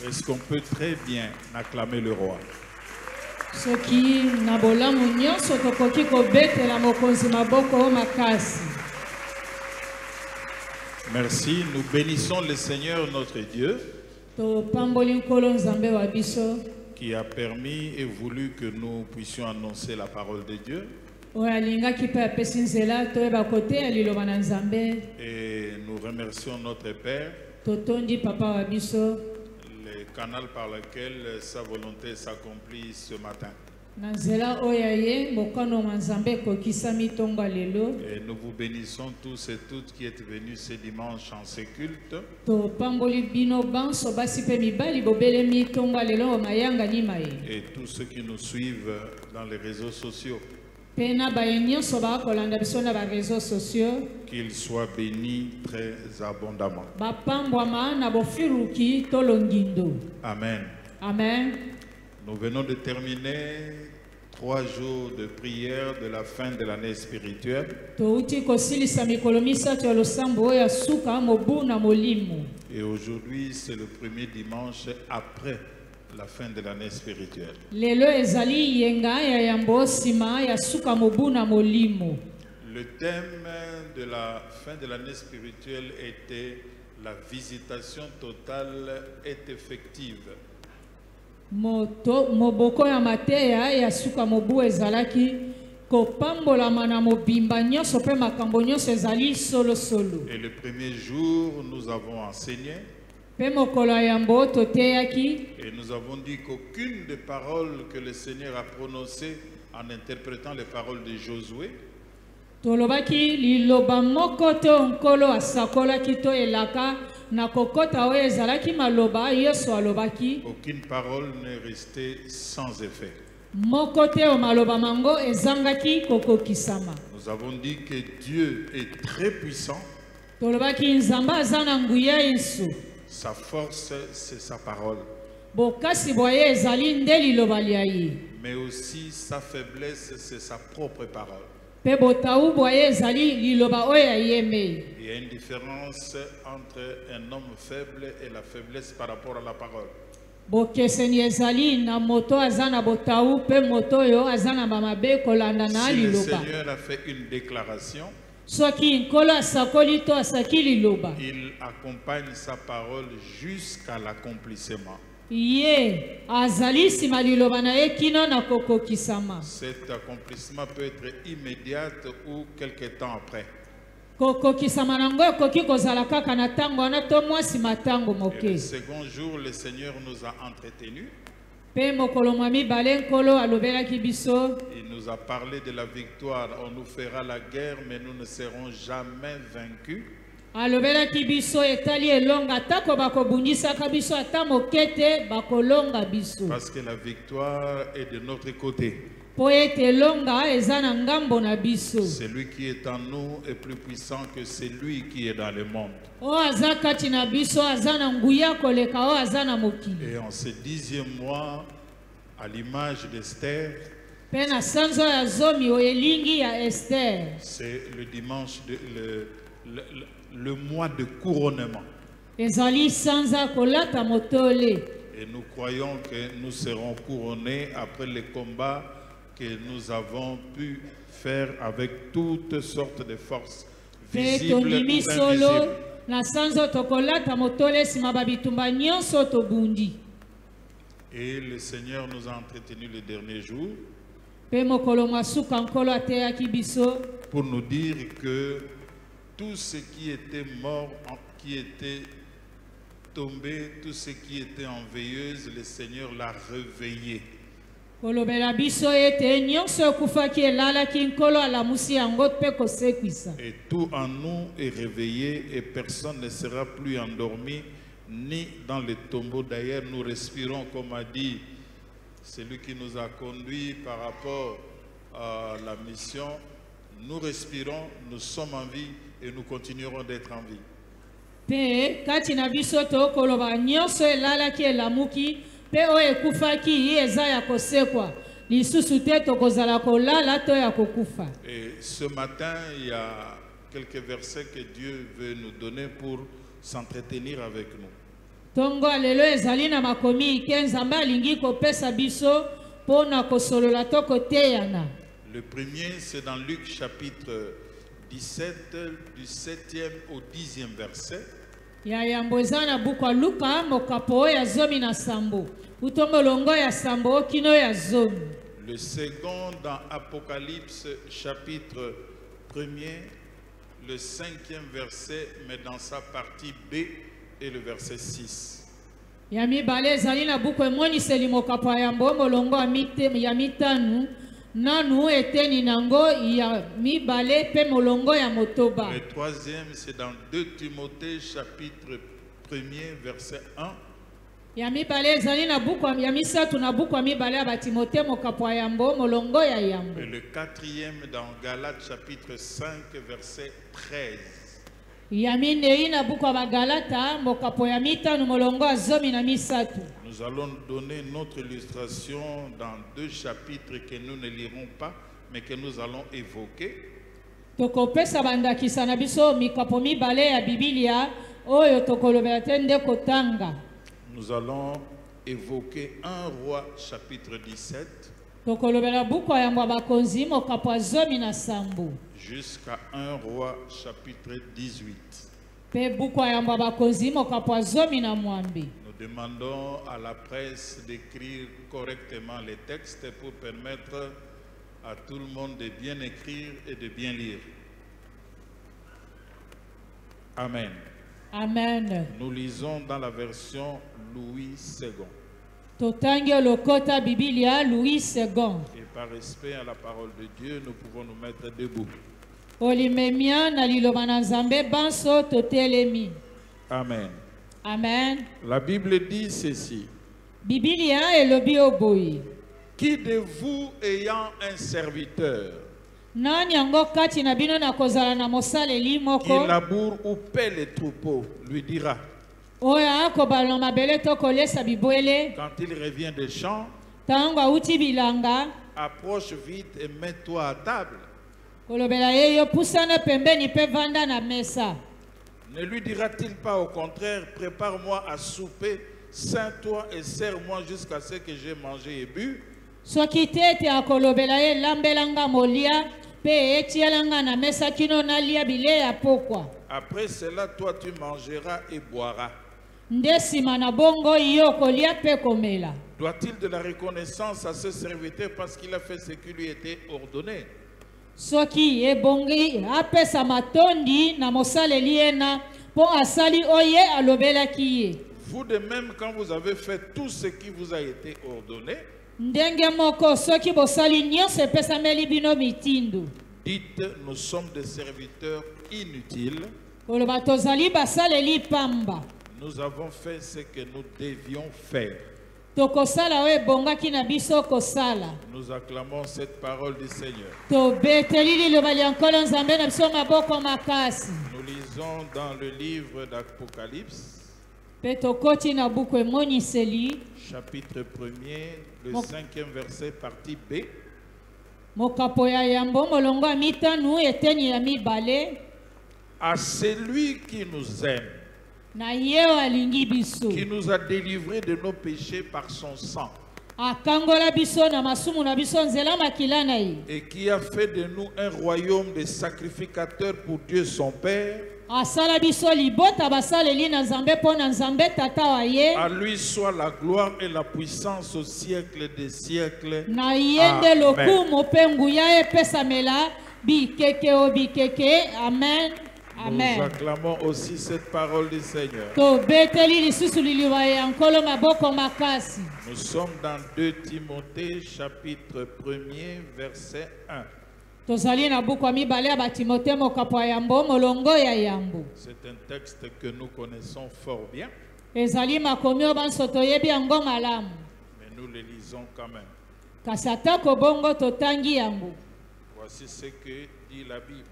Est-ce qu'on peut très bien acclamer le roi? Merci, nous bénissons le Seigneur notre Dieu qui a permis et voulu que nous puissions annoncer la parole de Dieu. Et nous remercions notre Père, le canal par lequel sa volonté s'accomplit ce matin. Et nous vous bénissons tous et toutes qui êtes venus ce dimanche en ce culte. Et tous ceux qui nous suivent dans les réseaux sociaux. Qu'ils soient bénis très abondamment. Amen. Amen. Nous venons de terminer 3 jours de prière de la fin de l'année spirituelle. Et aujourd'hui, c'est le premier dimanche après la fin de l'année spirituelle. Le thème de la fin de l'année spirituelle était la visitation totale est effective. Et le premier jour, nous avons enseigné. Et nous avons dit qu'aucune des paroles que le Seigneur a prononcées en interprétant les paroles de Josué aucune parole n'est restée sans effet. Nous avons dit que Dieu est très puissant. Sa force, c'est sa parole. Mais aussi sa faiblesse, c'est sa propre parole. Il y a une différence entre un homme faible et la faiblesse par rapport à la parole. Si le Seigneur a fait une déclaration, il accompagne sa parole jusqu'à l'accomplissement. Cet accomplissement peut être immédiat ou quelque temps après. Et le second jour, le Seigneur nous a entretenus. Il nous a parlé de la victoire. On nous fera la guerre, mais nous ne serons jamais vaincus. Parce que la victoire est de notre côté. Celui qui est en nous est plus puissant que celui qui est dans le monde. Et en ce 10e mois, à l'image d'Esther, c'est le dimanche, le mois de couronnement. Et nous croyons que nous serons couronnés après les combats que nous avons pu faire avec toutes sortes de forces visibles ou invisibles. Et le Seigneur nous a entretenus les derniers jours pour nous dire que tout ce qui était mort, qui était tombé, tout ce qui était en veilleuse, le Seigneur l'a réveillé. Et tout en nous est réveillé et personne ne sera plus endormi ni dans les tombeaux. D'ailleurs, nous respirons, comme a dit celui qui nous a conduits par rapport à la mission. Nous respirons, nous sommes en vie et nous continuerons d'être en vie. Et ce matin, il y a quelques versets que Dieu veut nous donner pour s'entretenir avec nous. Tongo lelo ezali na makomi ke nzambe alingi kopesa biso pona kosolola to koteyana. Le premier, c'est dans Luc chapitre 17, du 7e au 10e verset. Ya yambo eza na buku ya Luka mokapo ya zomi na sambo. Utombo longo ya sambo kino ya zomi. Le second dans Apocalypse chapitre 1er, le 5e verset, mais dans sa partie B et le verset 6. Ya mibale ezali na buku emoniseli mokapo ya yambo molongo ya mitanu. Nanu eteni nango ya mibale pe molongo ya motoba. Le troisième, c'est dans 2 Timothée chapitre 1er, verset 1. Ya mibale ezali na buku ya misatu na buku ya mibale ya Timothée mokapo ya yambo molongo ya yambo. Et le quatrième dans Galates chapitre 5, verset 13. Ya minei na buku ya Galata mokapo ya mitanu molongo ya zomi na misatu. Nous allons donner notre illustration dans 2 chapitres que nous ne lirons pas, mais que nous allons évoquer. Tokopesa bandakisa na biso mikapo mibale ya Biblia oyo tokolobela te nde kotanga. Nous allons évoquer 1 Roi chapitre 17 Tokolobela buku ya yambo bakonzi mokapo ya zomi na sambo. jusqu'à 1 Roi chapitre 18. Pe buku ya yambo bakonzi mokapo ya zomi na mwambi. Nous demandons à la presse d'écrire correctement les textes pour permettre à tout le monde de bien écrire et de bien lire. Amen. Amen. Nous lisons dans la version Louis II. Totangi lokota Biblia Louis II. Et par respect à la parole de Dieu, nous pouvons nous mettre debout. Olimemia na liloba na Nzambe banso totelemi. Amen. Amen. La Bible dit ceci. Biblia elobi oboyi. Qui de vous ayant un serviteur Nani yango kati na bino na kozala na mosaleli qui moko laboure ou paie les troupeaux lui dira, oya akobala na mabele to kolesa bibwele quand il revient des champs, tango auti bilanga approche vite et mets-toi à table. kolobela ye yo pusana pembeni pe vanda na mesa. Ne lui dira-t-il pas au contraire, prépare-moi à souper, ceins-toi et sers-moi jusqu'à ce que j'ai mangé et bu? Soki tete akolobela ye lambelanga molia pe etialanga na mesa kino na lia bile ya pokwa. Après cela, toi tu mangeras et boiras. Nde sima na bongo yo kolia pe komela. Doit-il de la reconnaissance à ce serviteur parce qu'il a fait ce qui lui était ordonné? Soki ebongi apesa matondi na mosaleli ena po asali oye alobelaki ye. Vous de même, quand vous avez fait tout ce qui vous a été ordonné, Ndenge moko soki bosali nyonso epesameli bino mitindu. dites, nous sommes des serviteurs inutiles. Koloba tozali basaleli pamba. Nous avons fait ce que nous devions faire. Tokosala oyo ebongaki na biso kosala. Nous acclamons cette parole du Seigneur. Tobeteli liloba lya nkolo Nzambe na biso maboko makasi. Nous lisons dans le livre d'Apocalypse, Pe tokoti na buku emoniseli chapitre 1er, le 5e verset, partie B. mokapo ya yambo molongo ya mitanu eteni ya mibale. À celui qui nous aime, Na ye alingi biso. qui nous a délivrés de nos péchés par son sang, Akangola biso na masumu na biso nzela makila na ye. et qui a fait de nous un royaume de sacrificateurs pour Dieu son Père. Asala biso libota basaleli na Nzambe po na Nzambe tata wa ye. À lui soit la gloire et la puissance au siècle des siècles. Na yende lokumu pe nguya epesamela bikeke o bikeke. Amen. Nous Amen. acclamons aussi cette parole du Seigneur. Tobeteli lisusu liliwa ya nkolo maboko makasi. Nous sommes dans 2 Timothée chapitre 1er verset 1. Tozali na buku ya mibale ya Timothée mokapo ya yambo molongo ya yambo. C'est un texte que nous connaissons fort bien, Ezali makomi oyo banso toyebi yango malamu. mais nous le lisons quand même. Kasi atako bongo totangi yango. Voici ce que dit la Bible.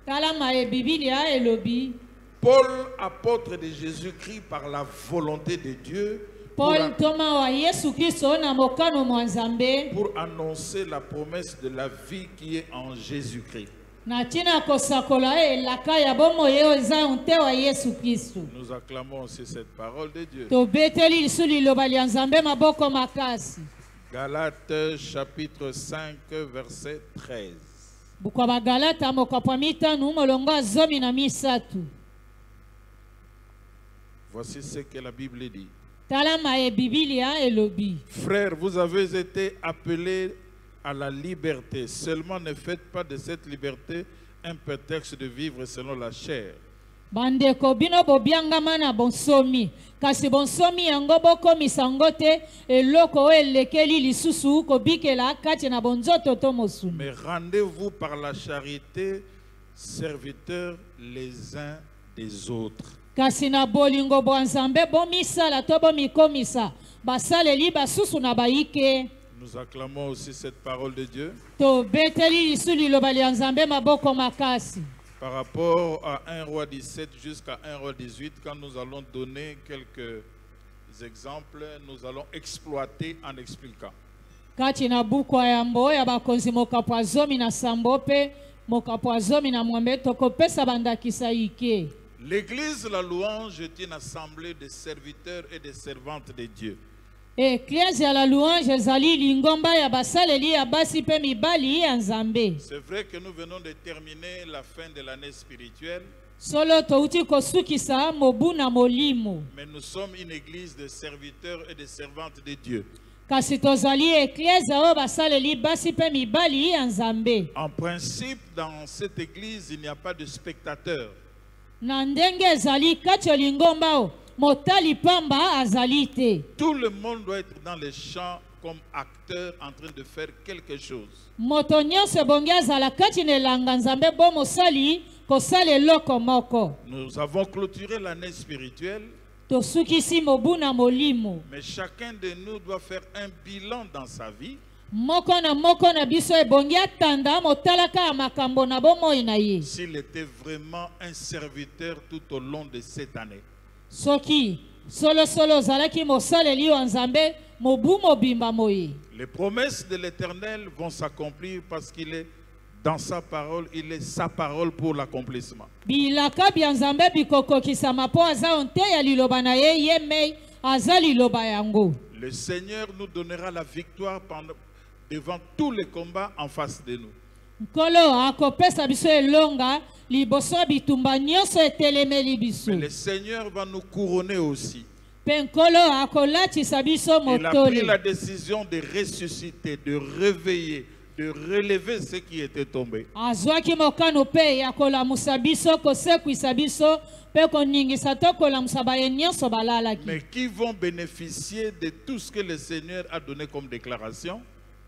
Tala mae Biblia elobi. Paul, apôtre de Jésus-Christ par la volonté de Dieu, Paul Thomas wa Yesu Kristo na mokano mwa Nzambe. pour annoncer la promesse de la vie qui est en Jésus-Christ. na tina kosakola elaka ya bomoi oyo eza nte wa Yesu Kristo. Nous acclamons aussi cette parole de Dieu. Tobeteli lisu liloba lya Nzambe maboko makasi. Galates chapitre 5 verset 13. Bukwa bagalata mokapo mitano molongo azomi na misatu. Voici ce que la Bible dit. Talama e Biblia elobi. Frères, vous avez été appelés à la liberté. Seulement ne faites pas de cette liberté un prétexte de vivre selon la chair. Bandeko bino bobiangama na bonsomi. Kasi bonsomi yango bokomisa yango te eloko oyo elekeli lisusu kobikela kati na bonzoto to mosuni. Mais rendez-vous par la charité, serviteurs les uns des autres. Kasi na bolingo bwa Nzambe bomisala to bomikomisa basaleli basusu na baike. Nous acclamons aussi cette parole de Dieu. To beteli lisu liloba lya Nzambe maboko makasi. Par rapport à 1 Roi 17 jusqu'à 1 Roi 18, quand nous allons donner quelques exemples, nous allons exploiter en expliquant. Kati na buku ya mbo ya bakonzi mokapo azomi na sambo pe mokapo azomi na mwambe tokopesa bandakisa ike. L'église, la louange, est une assemblée de serviteurs et de servantes de Dieu. Eklezia ya la louange ezali lingomba ya basaleli ya basi pe mibali ya Nzambe. C'est vrai que nous venons de terminer la fin de l'année spirituelle. Solo touti kosukisa mobu na molimo. Mais nous sommes une église de serviteurs et de servantes de Dieu. Kasi tozali eklezia oyo basaleli basi pe mibali ya Nzambe. En principe, dans cette église, il n'y a pas de spectateurs. Na ndenge ezali kati ya lingomba o motali pamba azali te. Tout le monde doit être dans les champs comme acteur en train de faire quelque chose. Moto nyonso bongi azala kati na elanga Nzambe bo mosali kosala eloko moko. Nous avons clôturé l'année spirituelle. Tosukisi mobu na molimo. Mais chacun de nous doit faire un bilan dans sa vie. Moko na biso ebongi atanda motalaka ya makambo na bomoi na ye. S'il était vraiment un serviteur tout au long de cette année. Soki solo zalaki mosaleli wa Nzambe mobu mobimba moyi. Les promesses de l'Éternel vont s'accomplir parce qu'il est dans sa parole, il est sa parole pour l'accomplissement. Bilaka bya Nzambe bikokokisa mapo aza onte ya liloba na ye yeme aza liloba yango. Le Seigneur nous donnera la victoire devant tous les combats en face de nous. Nkolo akopesa biso elonga liboso bitumba nyonso etelemeli biso. Mais le Seigneur va nous couronner aussi. Pe nkolo akolatisa biso Il a pris motoli. la décision de ressusciter, de réveiller, de relever ceux qui étaient tombés. Azwaki mokano pe ya kolamusa biso kosekwisa biso pe koningisa to kolamusa baye nyonso balalaki. Mais qui vont bénéficier de tout ce que le Seigneur a donné comme déclaration?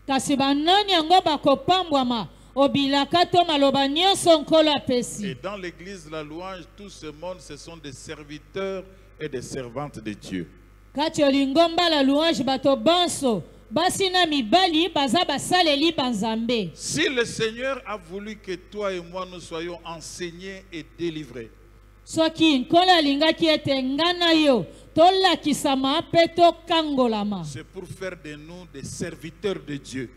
Kasi banani yango bakopambwama obilaka to maloba nyonso nkolo Et apesi. dans l'église la louange, tout ce monde, ce sont des serviteurs et des servantes de Dieu. Kati olingomba la louange bato banso basi na mibali baza basaleli banzambe. Si le Seigneur a voulu que toi et moi nous soyons enseignés et délivrés, Soki nkolo alingaki ete ngana yo tolakisama pe tokangolama. c'est pour faire de nous des serviteurs de Dieu,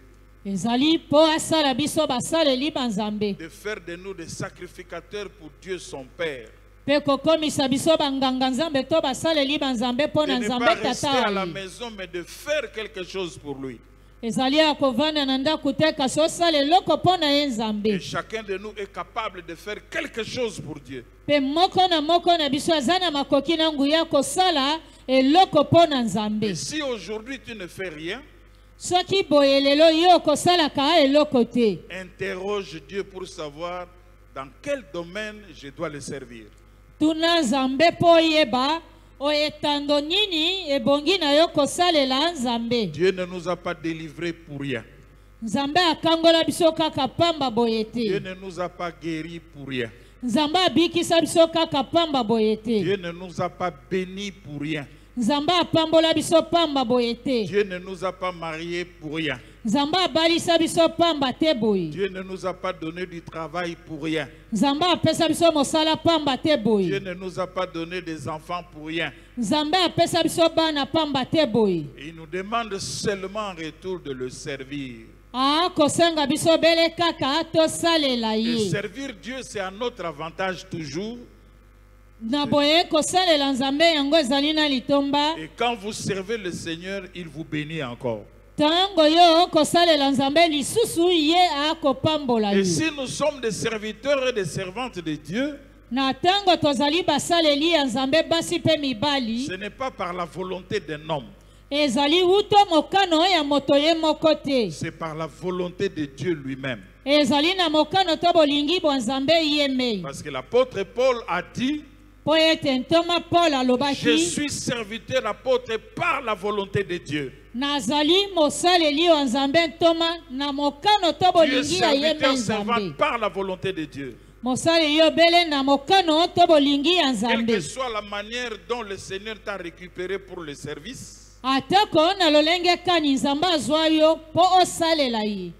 Ezali po asala biso basaleli banzambe. de faire de nous des sacrificateurs pour Dieu son Père. Pe kokomisa biso banganga Nzambe to basaleli banzambe po De na ne Nzambe pas rester tata à la ye. maison, mais de faire quelque chose pour lui. Ezali akovanda na ndako te kasi osala eloko po na ye Et Nzambe. chacun de nous est capable de faire quelque chose pour Dieu. Pe moko na biso aza na makoki na nguya kosala eloko po na Et Nzambe. si aujourd'hui tu ne fais rien, Soki boye lelo yo kosalaka eloko te. interroge Dieu pour savoir dans quel domaine je dois le servir. Tuna Nzambe po yeba o etando nini ebongi na yo kosalela Nzambe. Dieu ne nous a pas délivrés pour rien. Nzambe akangola biso kaka pamba boye Dieu te. ne nous a pas guéris pour rien. Nzambe abikisa biso kaka pamba boye te. Dieu ne nous a pas bénis pour rien. Nzambe apambola biso pamba boye te. Dieu ne nous a pas mariés pour rien. Nzambe abalisa biso pamba te boye. Dieu ne nous a pas donné du travail pour rien. Nzambe apesa biso mosala pamba te Dieu boye. ne nous a pas donné des enfants pour rien. Nzambe apesa biso bana pamba te boye. Il nous demande seulement en retour de le servir. Et servir Dieu, c'est à notre avantage toujours. Et quand vous servez le Seigneur, il vous bénit encore. Et si nous sommes des serviteurs et des servantes de Dieu, ce n'est pas par la volonté d'un homme. C'est par la volonté de Dieu lui-même. Parce que l'apôtre Paul a dit: je suis serviteur apôtre par la volonté de Dieu. Tu es serviteur servant par la volonté de Dieu. Quelle que soit la manière dont le Seigneur t'a récupéré pour le service,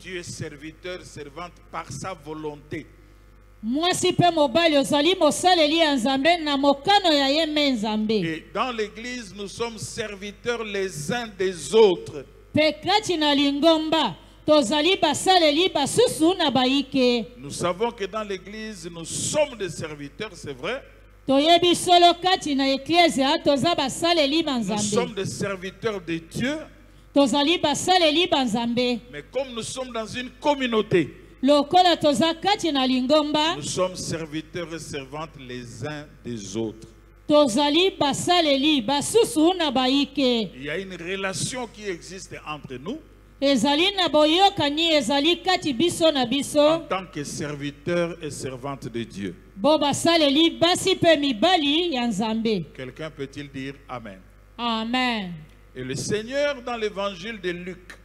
tu es serviteur servante par sa volonté. Et dans l'église, nous sommes serviteurs les uns des autres. Nous savons que dans l'église, nous sommes des serviteurs, c'est vrai. Nous sommes des serviteurs de Dieu. Mais comme nous sommes dans une communauté, nous sommes serviteurs et servantes les uns des autres. Il y a une relation qui existe entre nous en tant que serviteurs et servantes de Dieu. Quelqu'un peut-il dire Amen? Amen. Et le Seigneur, dans l'évangile de Luc,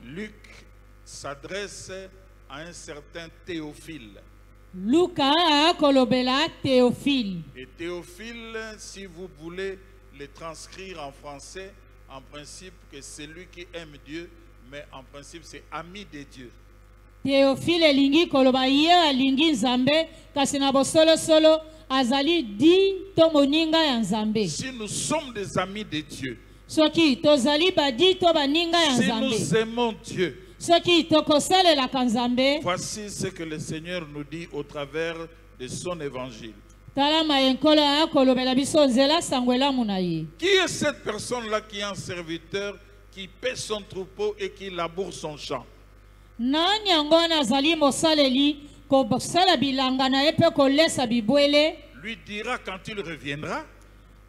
Luc s'adresse à un certain Théophile. Et Théophile, si vous voulez le transcrire en français, en principe, que c'est lui qui aime Dieu, mais en principe, c'est ami de Dieu. Théophile elingi koloba ye alingi nzambe kasi na bosolo solo azali di to moninga ya nzambe. Si nous sommes des amis de Dieu, soki tozali badi to baninga ya si nzambe, nous aimons Dieu, soki tokosalela ka nzambe, voici ce que le Seigneur nous dit au travers de son évangile. tala mayenkolo akolobela biso nzela sangwela munayi. Qui est cette personne-là qui est un serviteur, qui paie son troupeau et qui laboure son champ? Nani angona azali mosaleli ko sala bilanga na epe ko lesa bibwele? Lui dira quand il reviendra: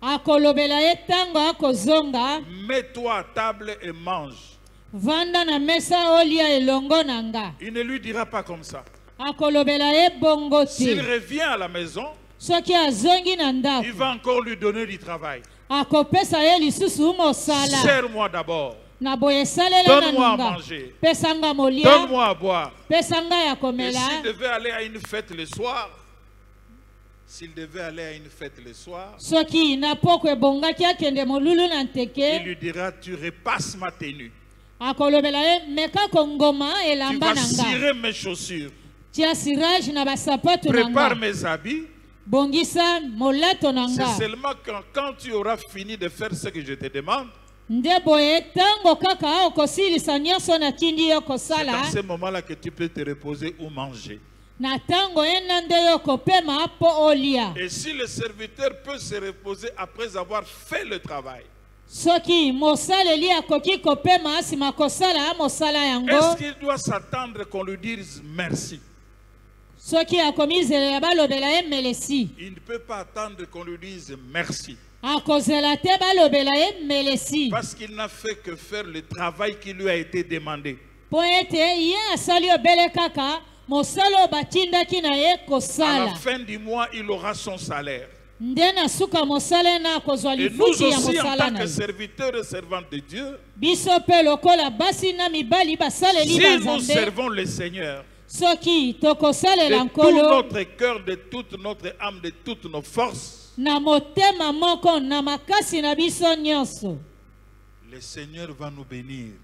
akolobela ye tango akozonga, mets-toi à table et mange. vanda na mesa olia elongo nanga. Il ne lui dira pas comme ça. Akolobela ye bongo te. S'il revient à la maison, soki azongi na ndako, il va encore lui donner du travail. akopesa ye lisusu mosala. Sers-moi d'abord. Na boye salela Donne-moi à nanga. manger. Pesanga molia. Donne-moi à boire. Pesanga ya Et komela. s'il devait aller à une fête le soir, soki na poko ebongaki akende molulu na nteke, il lui dira: tu repasses ma tenue. akolobela ye meka kongoma Tu elamba vas nanga. cirer mes chaussures. Tia sirage na basapato Prépare nanga. mes habits. Bongisa molato C'est nanga. seulement quand tu auras fini de faire ce que je te demande, Nde boye tango kaka okosilisa nyonso na tindi yo c'est kosala. dans ce moment-là que tu peux te reposer ou manger. Na tango ena nde yo kopema po olia. Et si le serviteur peut se reposer après avoir fait le travail, Soki mosaleli akoki kopema asima kosala mosala yango. est-ce qu'il doit s'attendre qu'on lui dise merci? Soki akomizelela balobela ye melesi. Il ne peut pas attendre qu'on lui dise merci. Akozela te balobela ye melesi. Parce qu'il n'a fait que faire le travail qui lui a été demandé. Po ete ye asali obele kaka mosalo batindaki na ye À la kosala. fin du mois, il aura son salaire. Nde na suka mosala na kozwa Et nous lifuti ya aussi, en mosala tant na que ye. serviteurs et servantes de Dieu, Biso pe lokola basi na mibali basaleli si nous banzambe. servons le Seigneur Soki tokosalela de tout nkolo notre cœur, de toute notre âme, de toutes nos forces, na motema moko na makasi na biso nyonso, le Seigneur va nous bénir.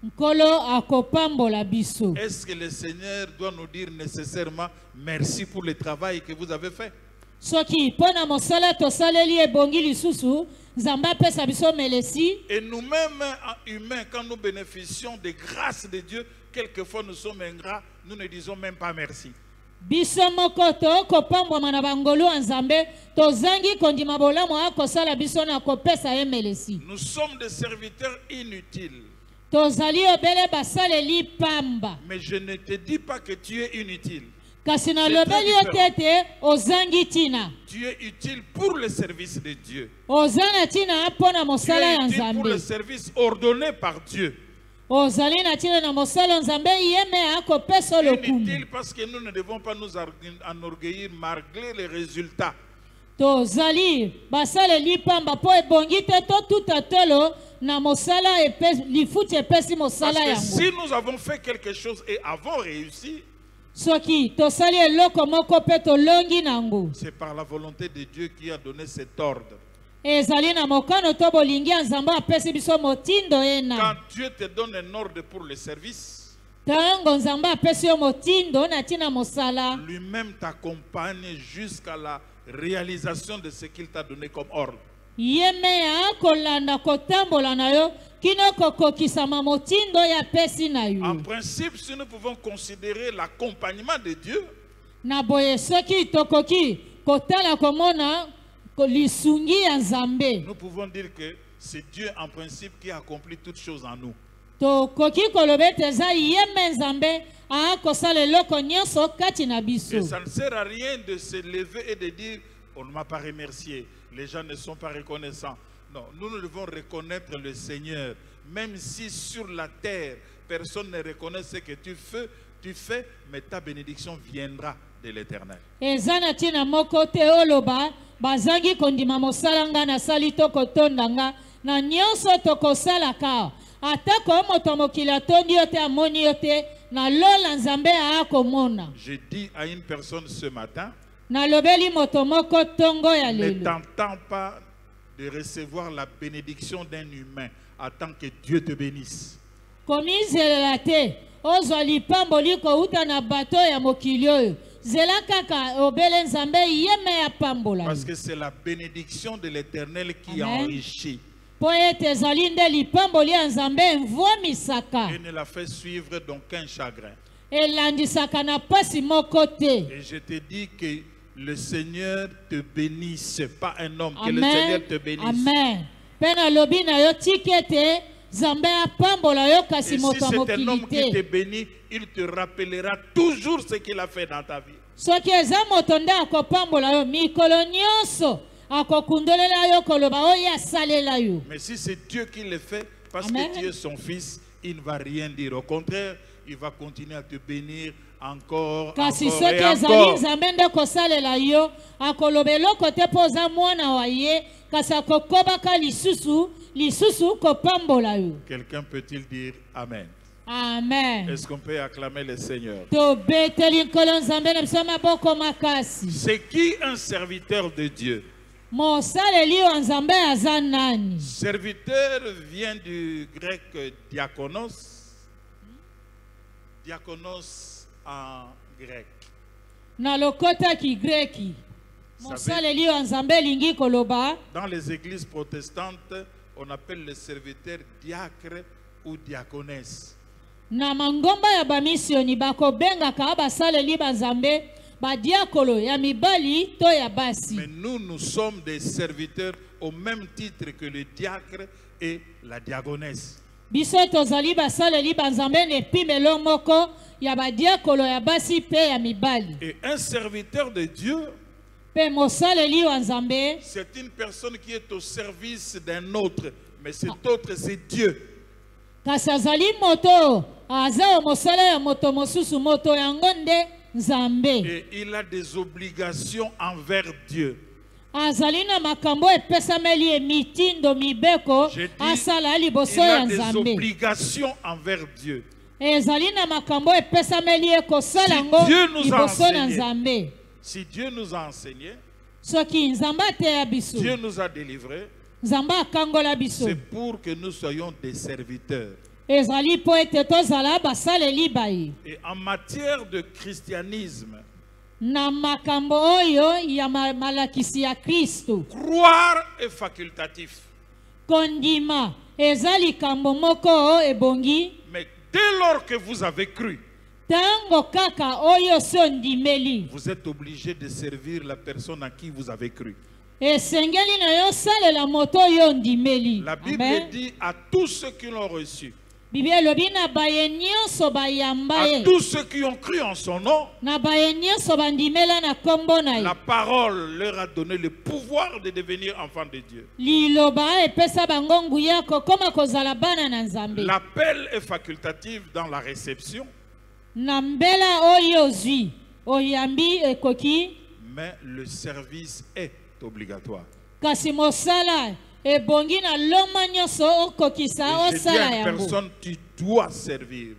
nkolo akopambola biso. Est-ce que le Seigneur doit nous dire nécessairement merci pour le travail que vous avez fait? Soki pona mosala tosaleli ebongi lisusu Nzamba pesa biso melesi. Et nous-mêmes humains, quand nous bénéficions des grâces de Dieu, quelquefois nous sommes ingrats, nous ne disons même pas merci. Biso moko to kopambwa na bangolu Nzambe tozangi kondima bolamu akosala biso na kopesa ye melesi. Nous sommes des serviteurs inutiles. Tozali obele basaleli pamba. Mais je ne te dis pas que tu es inutile. Kasina lobeli otete ozangi tina. Tu es utile pour le service de Dieu. Ozana tina pona mosala ya Tu es utile pour Nzambe. le service ordonné par Dieu. Ozali na tina na mosala Nzambe yeme akopesa lokumu. Inutile parce que nous ne devons pas nous enorgueillir malgré les résultats. Tozali basaleli pamba po ebongi te to tutatelo na mosala lifuti epesi mosala Parce que yango. si nous avons fait quelque chose et avons réussi, Soki tosali eloko moko pe tolongi nango. c'est par la volonté de Dieu qui a donné cet ordre. Ezali na mokano to bolingi ya Nzambe apesi biso motindo Quand ena. Dieu te donne un ordre pour le service, Tango Nzambe apesi yo motindo na tina mosala. lui-même t'accompagne jusqu'à la réalisation de ce qu'il t'a donné comme ordre. Yeme ya kolanda kotambola na yo kino kokokisama motindo ya pesi na yo. En principe, si nous pouvons considérer l'accompagnement de Dieu, Na boye soki tokoki kotala komona lisungi ya Nzambe. nous pouvons dire que c'est Dieu en principe qui accomplit toutes choses en nous. Tokoki kolobete eza yeme Nzambe akosala eloko nyonso kati na biso. Et ça ne sert à rien de se lever et de dire on ne m'a pas remercié, les gens ne sont pas reconnaissants. Non, nous devons reconnaître le Seigneur. Même si sur la terre, personne ne reconnaît ce que tu fais, mais ta bénédiction viendra de l'Éternel. Eza na tina moko te oloba bazangi kondima mosala nga na sali to kotonda nga na nyonso tokosala ka. Atako moto mokili atondi yo te amoni yo te na lola Nzambe akomona. Je dis à une personne ce matin, Na lobeli moto moko tongo ya ne lelo. t'entends pas de recevoir la bénédiction d'un humain. Attends que Dieu te bénisse. Komizelela te ozwa lipamboli kouta na bato ya mokili oyo. Zela kaka obele Nzambe yeme ya pambola. Parce que c'est la bénédiction de l'Éternel qui Amen. enrichit. Po ete ezali nde lipamboli ya Nzambe mvomisaka. Et ne la fait suivre d'aucun chagrin. Elandisaka na pasi moko te. Et je te dis que le Seigneur te bénisse, pas un homme, que le Amen. Seigneur te bénisse. Amen. Pena lobi na yo tikete Nzambe apambola yo kasi Et si moto c'est un mokili homme qui te te. bénit, il te rappellera toujours ce qu'il a fait dans ta vie. Soki eza moto nde akopambola yo mikolo nyonso akokundolela yo koloba oyo asalela yo. Mais si c'est Dieu qui le fait, parce Amen. que tu es son fils, il ne va rien dire. Au contraire, il va continuer à te bénir encore, Kasi encore soki et ezali encore. Nzambe nde kosalela yo akoloba eloko te mpo oza mwana wa ye kasi akokobaka lisusu kopambola yo. Quelqu'un peut-il dire Amen? Amen. Est-ce qu'on peut acclamer le Seigneur? Tobeteli nkolo Nzambe na biso maboko makasi. C'est qui un serviteur de Dieu? Mosaleli wa Nzambe aza nani? Serviteur vient du grec diakonos. Diakonos en grec. Na lokota ki greki. Ça Mosaleli wa Nzambe lingi koloba. Dans les églises protestantes, on appelle les serviteurs diacre ou diaconesse. Na mangomba ya bamisioni bakobengaka basaleli ba Nzambe badiakolo ya mibali to ya basi. Mais nous sommes des serviteurs au même titre que le diacre et la diaconesse. Biso tozali basaleli ba Nzambe ne pimelo moko ya badiakolo ya basi pe ya mibali. Et un serviteur de Dieu, Pe mosaleli wa Nzambe c'est une personne qui est au service d'un autre. Mais cet autre, c'est Dieu. kasi azali moto aza mosala ya moto mosusu moto yango nde Nzambe. Et il a des obligations envers Dieu. Azali na makambo epesameli emitindo mibeko J'ai dit, asala liboso il ya a des Nzambe. obligations envers Dieu. Ezali na makambo epesameli ekosala Si yango Dieu nous a liboso na enseigné. Nzambe. Si Dieu nous a enseigné, Soki Nzambe ateya biso, Dieu nous a délivrés, Nzambe akangola biso. c'est pour que nous soyons des serviteurs. Ezali po ete tozala basaleli baye. Et en matière de christianisme, na makambo oyo ya malakisi ya Kristo. Croire est facultatif. Kondima eza likambo moko ebongi. Mais dès lors que vous avez cru, Tango kaka oyo sondimeli. vous êtes obligé de servir la personne à qui vous avez cru. Esengeli na yo salela moto yo ndimeli. La Bible dit à tous ceux qui l'ont reçu, Biblia lobi na baye nyonso bayamba à ye. tous ceux qui ont cru en son nom, Na baye nyonso bandimela na kombo na ye. la parole leur a donné le pouvoir de devenir enfants de Dieu. Liloba epesa bango nguya kokoma kozala bana na Nzambe. L'appel est facultatif dans la réception, Na mbela oyo zwi oyambi ekoki mais le service est obligatoire. kasi mosala ebongi na loma nyonso okokisa Et je dis osala à une yango. personne, tu dois servir.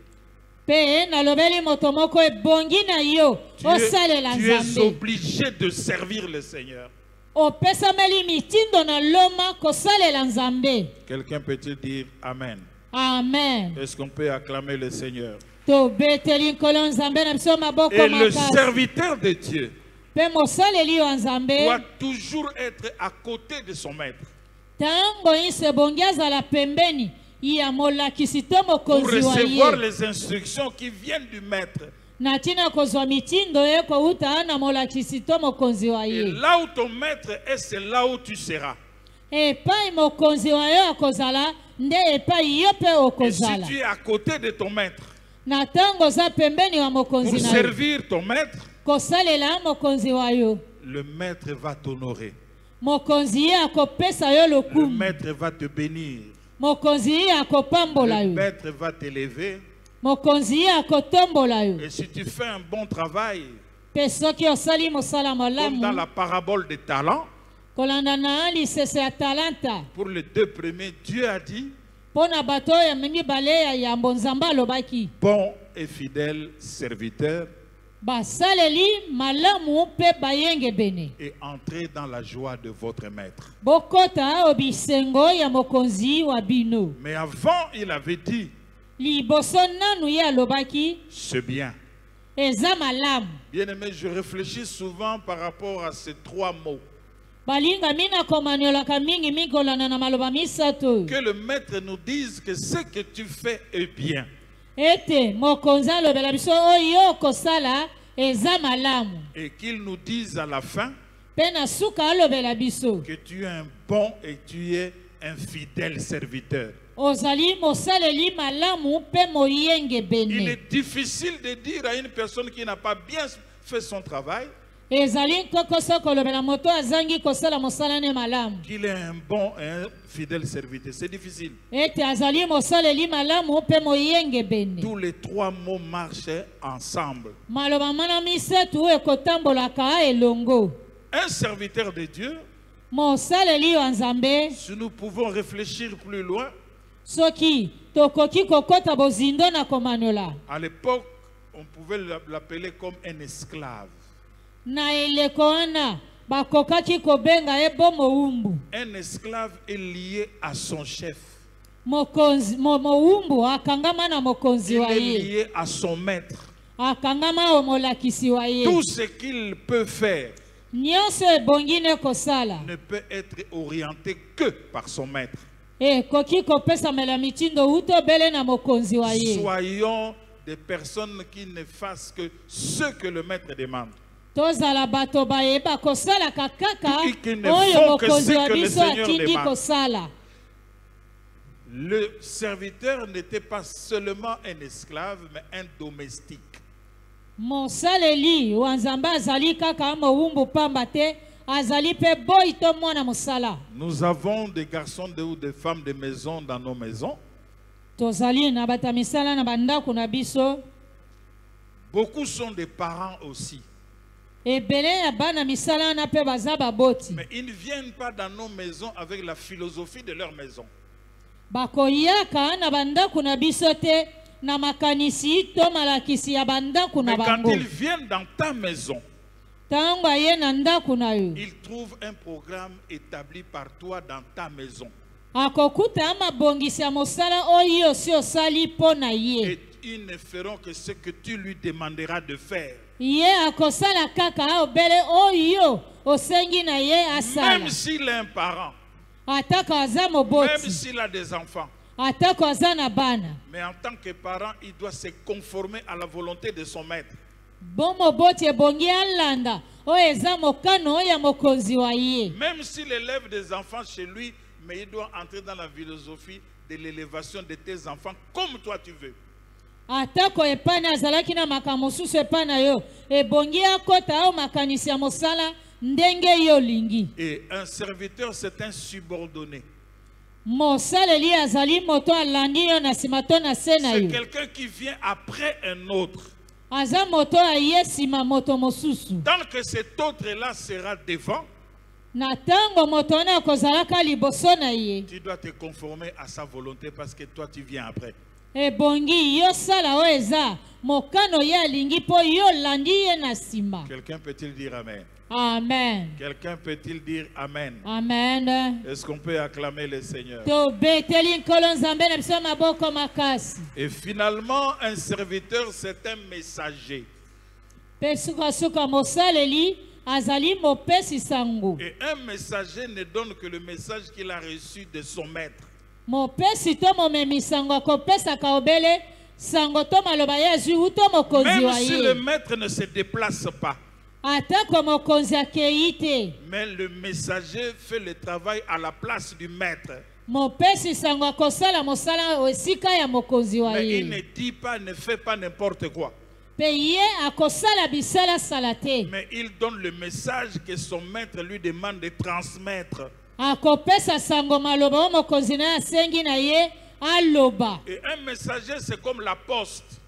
Pe nalobeli moto moko ebongi na yo osalela Tu es Nzambe. obligé de servir le Seigneur. Opesameli mitindo na loma kosalela Nzambe. Quelqu'un peut-il dire Amen? Amen. Est-ce qu'on peut acclamer le Seigneur? Tobeteli nkolo Nzambe na biso maboko Et le makasi. serviteur de Dieu Pe mosaleli yo Nzambe doit toujours être à côté de son maître tango nyonso ebongi azala pembeni ya molakisi to pour mokonzi wa recevoir ye. les instructions qui viennent du maître. Na ntina kozwa mitindo ye kouta na molakisi to mokonzi wa Et ye. là où ton maître est, c'est là où tu seras. Epai mokonzi wa yo akozala nde epai yo mpe Et si okozala. tu es à côté de ton maître Na ntango oza pembeni wa pour mokonzi na yo servir ton maître, kosalela mokonzi wa yo, le maître va t'honorer. mokonzi ye akopesa yo Le lokumu, maître va te bénir. mokonzi ye akopambola Le yo, maître va t'élever. mokonzi ye akotombola yo. Et si tu fais un bon travail, Mpe soki osali mosala comme dans malamu la parabole des talents, kolanda na lisese ya talanta pour les deux premiers, Dieu a dit, mpo na bato oyo mibale ya yambo Nzambe alobaki bon et fidèle serviteur, basaleli malamu mpe bayengebene et entrez dans la joie de votre maître. bokota o bisengo ya mokonzi wa bino. Mais avant, il avait dit, Liboso nanu ye alobaki c'est bien. eza malamu. Bien-aimé, je réfléchis souvent par rapport à ces trois mots. Balinga mina komaniolaka mingi mikolana na maloba misato. Que le maître nous dise que ce que tu fais est bien. Ete mokonzi alobela biso oyo kosala eza malamu. Et qu'il nous dise à la fin Pe na suka alobela biso que tu es un bon et tu es un fidèle serviteur. ozali mosaleli malamu pe moyenge Il bene. est difficile de dire à une personne qui n'a pas bien fait son travail Ezali kokoso kolobela moto azangi kosala mosala ne malamu. qu'il est un bon et un fidèle serviteur. C'est difficile. Ete azali mosaleli malamu pe moyenge bene. Tous les trois mots marchent ensemble. Maloba mana misetu ekotambolaka elongo. Un serviteur de Dieu, Mosaleli wa Nzambe si nous pouvons réfléchir plus loin, soki tokoki kokota bozindo na komanyola. à l'époque, on pouvait l'appeler comme un esclave. Na eleko wana bakokaki kobenga ebo moumbu. Un esclave est lié à son chef. Mokonzi moumbu akangama na mokonzi Il wa est ye. lié à son maître. Akangama o molakisi wa ye. Tout ce qu'il peut faire Nyonso ebongi ne kosala. ne peut être orienté que par son maître. Koki kopesamela mitindo uto bele na mokonzi wa ye. Soyons des personnes qui ne fassent que ce que le maître demande. Tozala bato bayeba kosala kakaka Qui ne oyo font que mokonzi ce wa que le biso Seigneur atindi demande. kosala. Le serviteur n'était pas seulement un esclave, mais un domestique. Mosaleli wa Nzambe azali kaka mowumbu pamba te azali pe boy to mwana mosala. Nous avons des garçons ou des femmes de maison dans nos maisons. Tozali na bata misala na bandako na biso. Beaucoup sont des parents aussi. Ebele ya bana misala na pe baza baboti. Mais ils ne viennent pas dans nos maisons avec la philosophie de leur maison. Bakoyaka na bandako na biso te na makanisi to malakisi ya bandako na Mais quand bango. ils viennent dans ta maison, Tango aye na ndako na yo. ils trouvent un programme établi par toi dans ta maison. Akokuta mabongisi ya mosala oyo si osali po na ye. Et ils ne feront que ce que tu lui demanderas de faire. Ye akosala kaka obele oyo osengi na ye asala. Même s'il est un parent, Atako aza même moboti. s'il a des enfants, Atako aza na bana. mais en tant que parent, il doit se conformer à la volonté de son maître. Bon moboti ebongi alanda. Oyo eza mokano oyo ya mokonzi wa ye. Même s'il élève des enfants chez lui, mais il doit entrer dans la philosophie de l'élévation de tes enfants comme toi tu veux. Atako epani azalaki na makambo mosusu epai na yo. Ebongi akota o makanisi ya mosala ndenge yo lingi. Et un serviteur, c'est un subordonné. Mosaleli azali moto alandi yo na nsima to na se na C'est yo. quelqu'un qui vient après un autre. Aza moto aye nsima moto mosusu. Tant que cet autre-là sera devant, Na tango moto wana akozalaka liboso na ye. tu dois te conformer à sa volonté parce que toi tu viens après. Ebongi yo sala o eza mokano ye alingi po yo landi ye na nsima. Quelqu'un peut-il dire Amen? Amen. Quelqu'un peut-il dire Amen? Amen. Est-ce qu'on peut acclamer le Seigneur? Tobeteli nkolo nzambe na biso maboko makasi. Et finalement, un serviteur, c'est un messager. Pe sukasuka mosaleli azali mopesi sango. Et un messager ne donne que le message qu'il a reçu de son maître. Mopesi to momemi sango akopesaka obele sango to maloba ye azwi uto mokonzi Même wa si le ye. maître ne se déplace pas, Atako mokonzi akei te. mais le messager fait le travail à la place du maître. Mopesi sango akosala mosala esika ya mokonzi wa Mais il ne ye. dit pas, ne fait pas n'importe quoi. Pe ye akosala bisala sala te. Mais il donne le message que son maître lui demande de transmettre. Akopesa sango maloba o mokonzi na asengi na ye aloba. Et un messager, c'est comme la poste.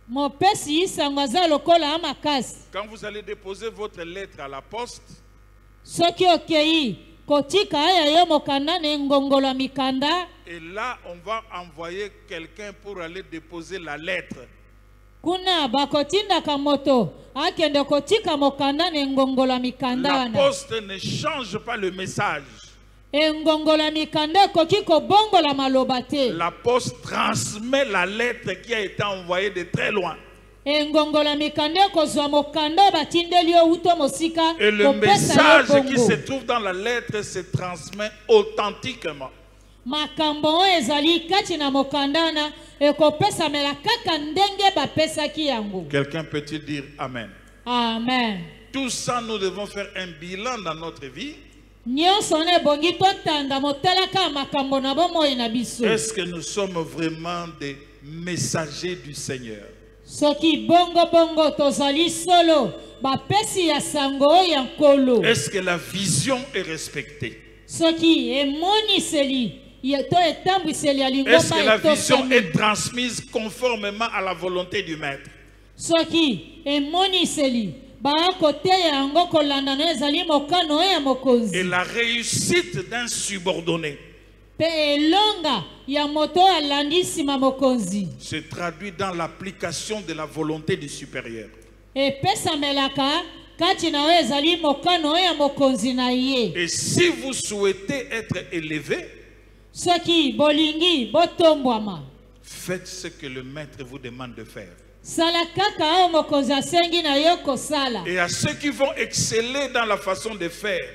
Mopesi sango aza lokola amakasi. Quand vous allez déposer votre lettre à la poste, Soki okei kotika aya yo mokanda ne ngongolo ya mikanda. et là, on va envoyer quelqu'un pour aller déposer la lettre. Kuna bakotindaka moto akende kotika mokanda ne ngongolo ya mikanda La wana. poste ne change pas le message. Engongolo ya mikanda ekoki kobongola maloba te. La poste transmet la lettre qui a été envoyée de très loin. Engongolo ya mikanda ekozwa mokanda batindeli yo uto mosika Et le kopesa yo message qui se bongo. trouve dans la lettre se transmet authentiquement. Makambo oyo ezali kati na mokanda wana ekopesamela kaka ndenge bapesaki yango. Quelqu'un peut-il dire Amen? Amen. Tout ça, nous devons faire un bilan dans notre vie. Nyonso na ebongi totanda motalaka makambo na bomoi na biso. Est-ce que nous sommes vraiment des messagers du Seigneur? Soki bongo bongo tozali solo bapesi ya sango oyo ya nkolo. Est-ce que la vision est respectée? Soki emoniseli to etambwiseli ya Est-ce que la lingomba vision etosami. est transmise conformément à la volonté du Maître? Soki emoniseli bakoteya yango kolanda na ezali mokano oyo ya Et mokonzi. la réussite d'un subordonné Pe elonga ya moto alandi nsima mokonzi se traduit dans l'application de la volonté du supérieur. epesamelaka kati na oyo ezali mokano oyo ya mokonzi na ye. Et si vous souhaitez être élevé, Soki bolingi botombwama faites ce que le Maître vous demande de faire. sala kaka oyo mokonzi asengi na yo kosala. Et à ceux qui vont exceller dans la façon de faire,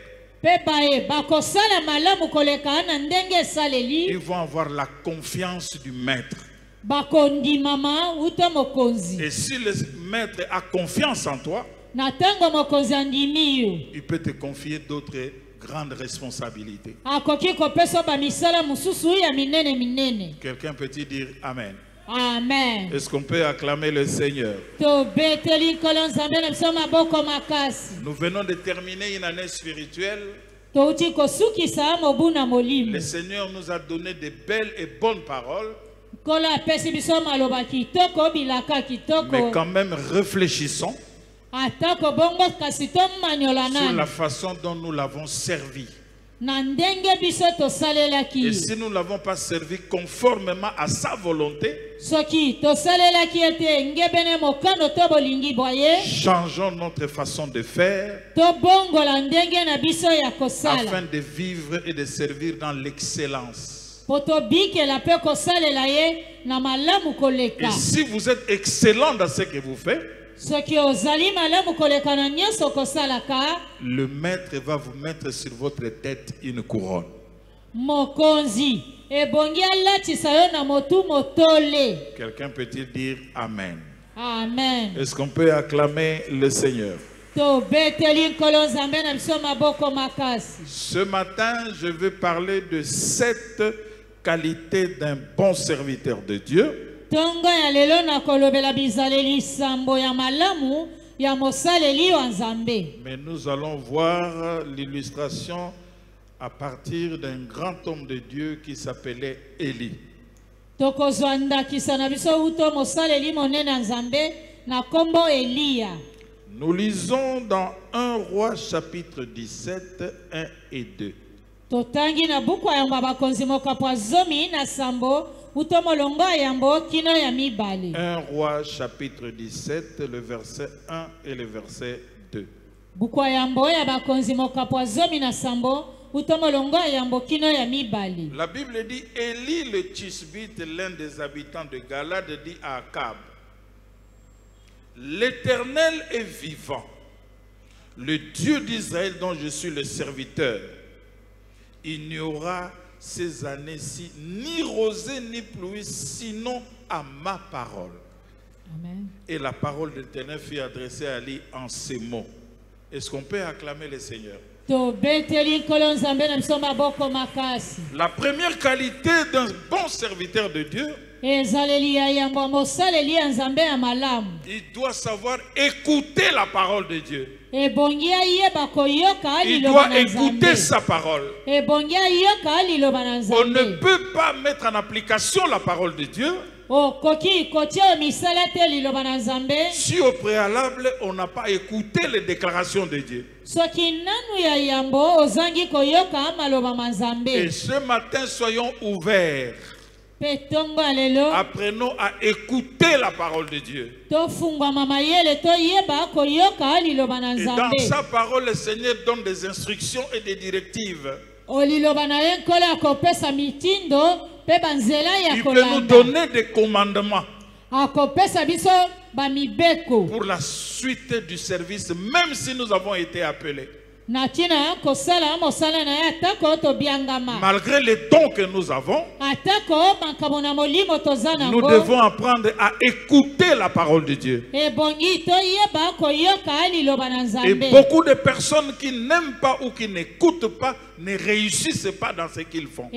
Pe baye bakosala malamu koleka na ndenge esaleli ils vont avoir la confiance du Maître. bakondimama uta mokonzi. Et si le Maître a confiance en toi, Na tango mokonzi andimi yo il peut te confier d'autres grandes responsabilités. akoki kopesa bamisala mosusu ya minene minene. Quelqu'un peut-il dire Amen? Amen. Est-ce qu'on peut acclamer le Seigneur? Tobeteli nkolo nzambe na biso maboko makasi. Nous venons de terminer une année spirituelle. Touti kosukisa mobu na molimo. Le Seigneur nous a donné de belles et bonnes paroles, Nkolo apesi biso maloba kitoko bilaka kitoko. mais quand même réfléchissons Atako bongo kasi tomanyola sur la nani. façon dont nous l'avons servi. Na ndenge biso tosalelaki. Et si nous ne l'avons pas servi conformément à sa volonté, Soki tosalelaki ete ngebene mokano to bolingi boye. changeons notre façon de faire To bongola ndenge na biso ya kosala. afin de vivre et de servir dans l'excellence. Poto bikela pe kosalela ye na malamu koleka. Et si vous êtes excellent dans ce que vous faites, soki ozali malamu koleka na nyonso okosalaka, le maître va vous mettre sur votre tête une couronne. mokonzi ebongi alatisa yo na motu motole. Quelqu'un peut-il dire Amen? Amen. Est-ce qu'on peut acclamer le Seigneur? Tobeteli nkolo nzambe na biso maboko makasi. Ce matin, je vais parler de 7 qualités d'un bon serviteur de Dieu. Tongo ya lelo na kolobela bizaleli sambo ya malamu ya mosaleli wa nzambe. Mais nous allons voir l'illustration à partir d'un grand homme de Dieu qui s'appelait Élie. Tokozwa ndakisa na biso uto mosaleli monene ya nzambe na kombo Eliya. Nous lisons dans 1 Roi chapitre 17, 1 et 2. Totangi na buku ya bakonzi mokapo zomi na sambo uto molongo yambo kino ya mibale. 1 Roi chapitre 17, le verset 1 et le verset 2. Buku ya yambo ya bakonzi mokapo zomi na sambo uto molongo yambo kino ya mibale. La Bible dit, Élie le Tishbite, l'un des habitants de Galade, dit à Akab, l'Éternel est vivant, le Dieu d'Israël dont je suis le serviteur. Il n'y aura ces années-ci ni rosée ni pluie, sinon à ma parole. Amen. Et la parole de l'Éternel fut adressée à Élie en ces mots. Est-ce qu'on peut acclamer le Seigneur? La première qualité d'un bon serviteur de Dieu, il doit savoir écouter la parole de Dieu. Il doit écouter sa parole. On ne peut pas mettre en application la parole de Dieu si au préalable on n'a pas écouté les déclarations de Dieu. Et ce matin, soyons ouverts. Apprenons à écouter la parole de Dieu. Et dans sa parole, le Seigneur donne des instructions et des directives. Il peut nous donner des commandements pour la suite du service, même si nous avons été appelés. Malgré les dons que nous avons, nous devons apprendre à écouter la parole de Dieu. Et beaucoup de personnes qui n'aiment pas ou qui n'écoutent pas ne réussissent pas dans ce qu'ils font.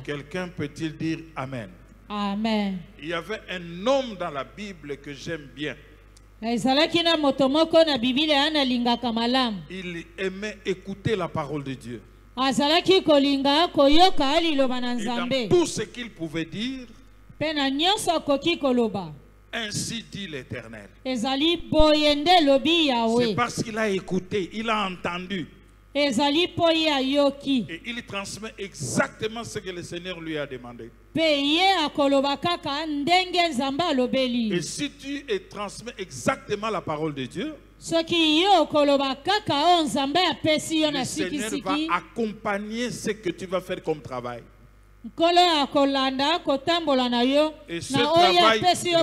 Quelqu'un peut-il dire Amen? Amen. Il y avait un homme dans la Bible que j'aime bien. Il aimait écouter la parole de Dieu. Et dans tout ce qu'il pouvait dire, ainsi dit l'Éternel. C'est parce qu'il a écouté, il a entendu. Et il transmet exactement ce que le Seigneur lui a demandé. Et si tu transmets exactement la parole de Dieu, le Seigneur va accompagner ce que tu vas faire comme travail. Et ce travail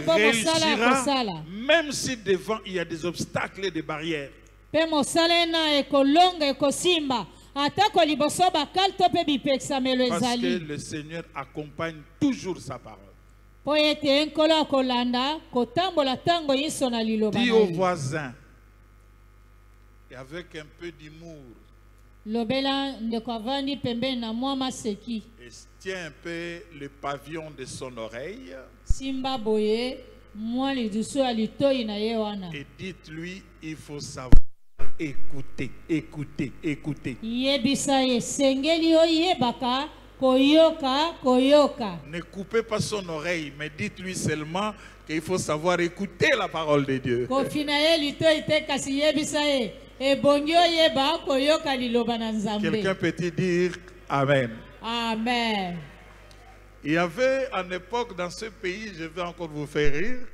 réussira même si devant il y a des obstacles et des barrières. Parce que le Seigneur accompagne toujours sa parole. Dis au voisin, et avec un peu d'humour, et tiens un peu le pavillon de son oreille, et dites-lui, il faut savoir écouter, écouter, écouter. Ne coupez pas son oreille, mais dites-lui seulement qu'il faut savoir écouter la parole de Dieu. Quelqu'un peut-il dire Amen? Amen. Il y avait à l'époque dans ce pays, je vais encore vous faire rire.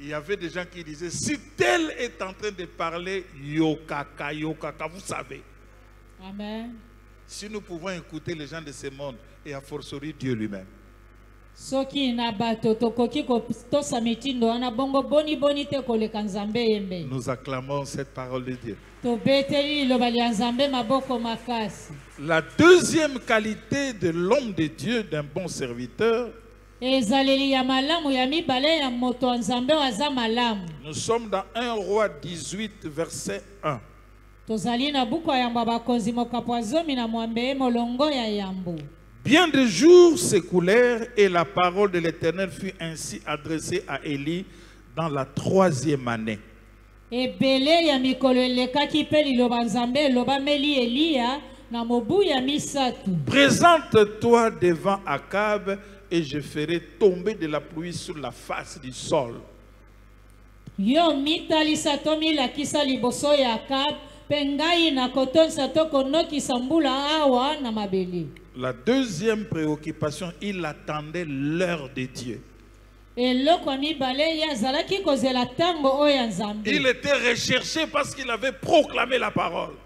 Il y avait des gens qui disaient, si tel est en train de parler, yokaka, yokaka, vous savez. Amen. Si nous pouvons écouter les gens de ce monde, et à fortiori Dieu lui-même. Soki na bato tokoki ko tosa mitindo wana bongo boni boni te koleka Nzambe yembe. Nous acclamons cette parole de Dieu. Tobeteli liloba lya Nzambe maboko makasi. La deuxième qualité de l'homme de Dieu, d'un bon serviteur, Ezaleli ya malamu ya mibale ya moto wa Nzambe aza malamu. nous sommes dans 1 Roi 18, verset 1. Tozali na buku ya Yambo bakonzi mokapo ya zomi na mwambe molongo ya Yambo. Bien des jours s'écoulèrent et la parole de l'Éternel fut ainsi adressée à Élie dans la 3e année. Ebele ya mikolo elekaki pe liloba Nzambe eloba meli Eliya na mobu ya misatu. Présente-toi devant Akab et je ferai tomber de la pluie sur la face du sol. Yo mitalisa to milakisa liboso ya Akab pe ngai na kotonisa to konokisa mbula awa na mabele. La deuxième préoccupation, il attendait l'heure de Dieu. Il était recherché parce qu'il avait proclamé la parole.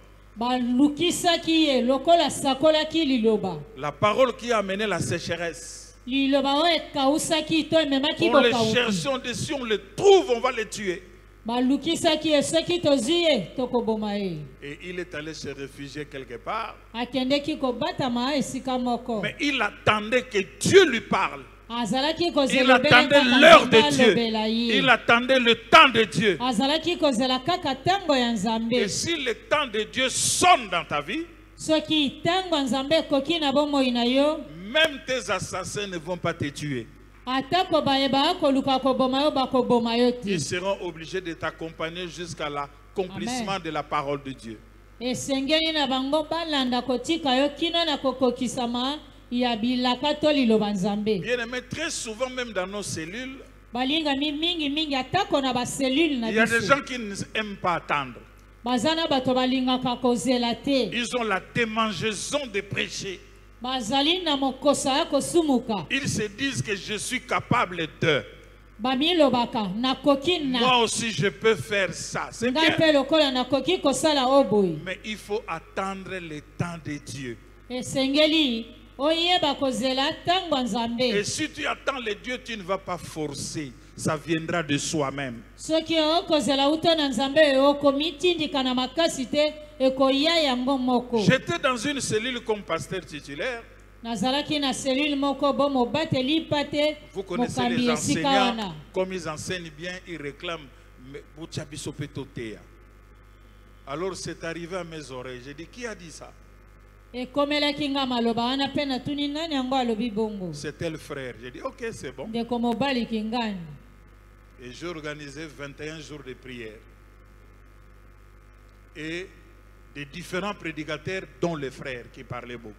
La parole qui a amené la sécheresse. On le cherche, on dit, si on le trouve, on va le tuer. Et il est allé se réfugier quelque part. Mais il attendait que Dieu lui parle. Il attendait l'heure de Dieu. Il attendait le temps de Dieu. Et si le temps de Dieu sonne dans ta vie, même tes assassins ne vont pas te tuer. Ils seront obligés de t'accompagner jusqu'à l'accomplissement de la parole de Dieu. Bien-aimé, très souvent même dans nos cellules, il y a des gens qui n'aiment pas attendre. Ils ont la démangeaison de prêcher. Ils se disent que je suis capable de. Moi aussi je peux faire ça. C'est bien. Mais il faut attendre le temps de Dieu. Et si tu attends le Dieu, tu ne vas pas forcer. Ça viendra de soi-même. J'étais dans une cellule comme pasteur titulaire. Vous connaissez les enseignants, comme ils enseignent bien, ils réclament. Alors c'est arrivé à mes oreilles. J'ai dit, qui a dit ça? C'était le frère. J'ai dit, ok, c'est bon. Et j'ai organisé 21 jours de prière. Et des différents prédicateurs, dont les frères qui parlaient beaucoup.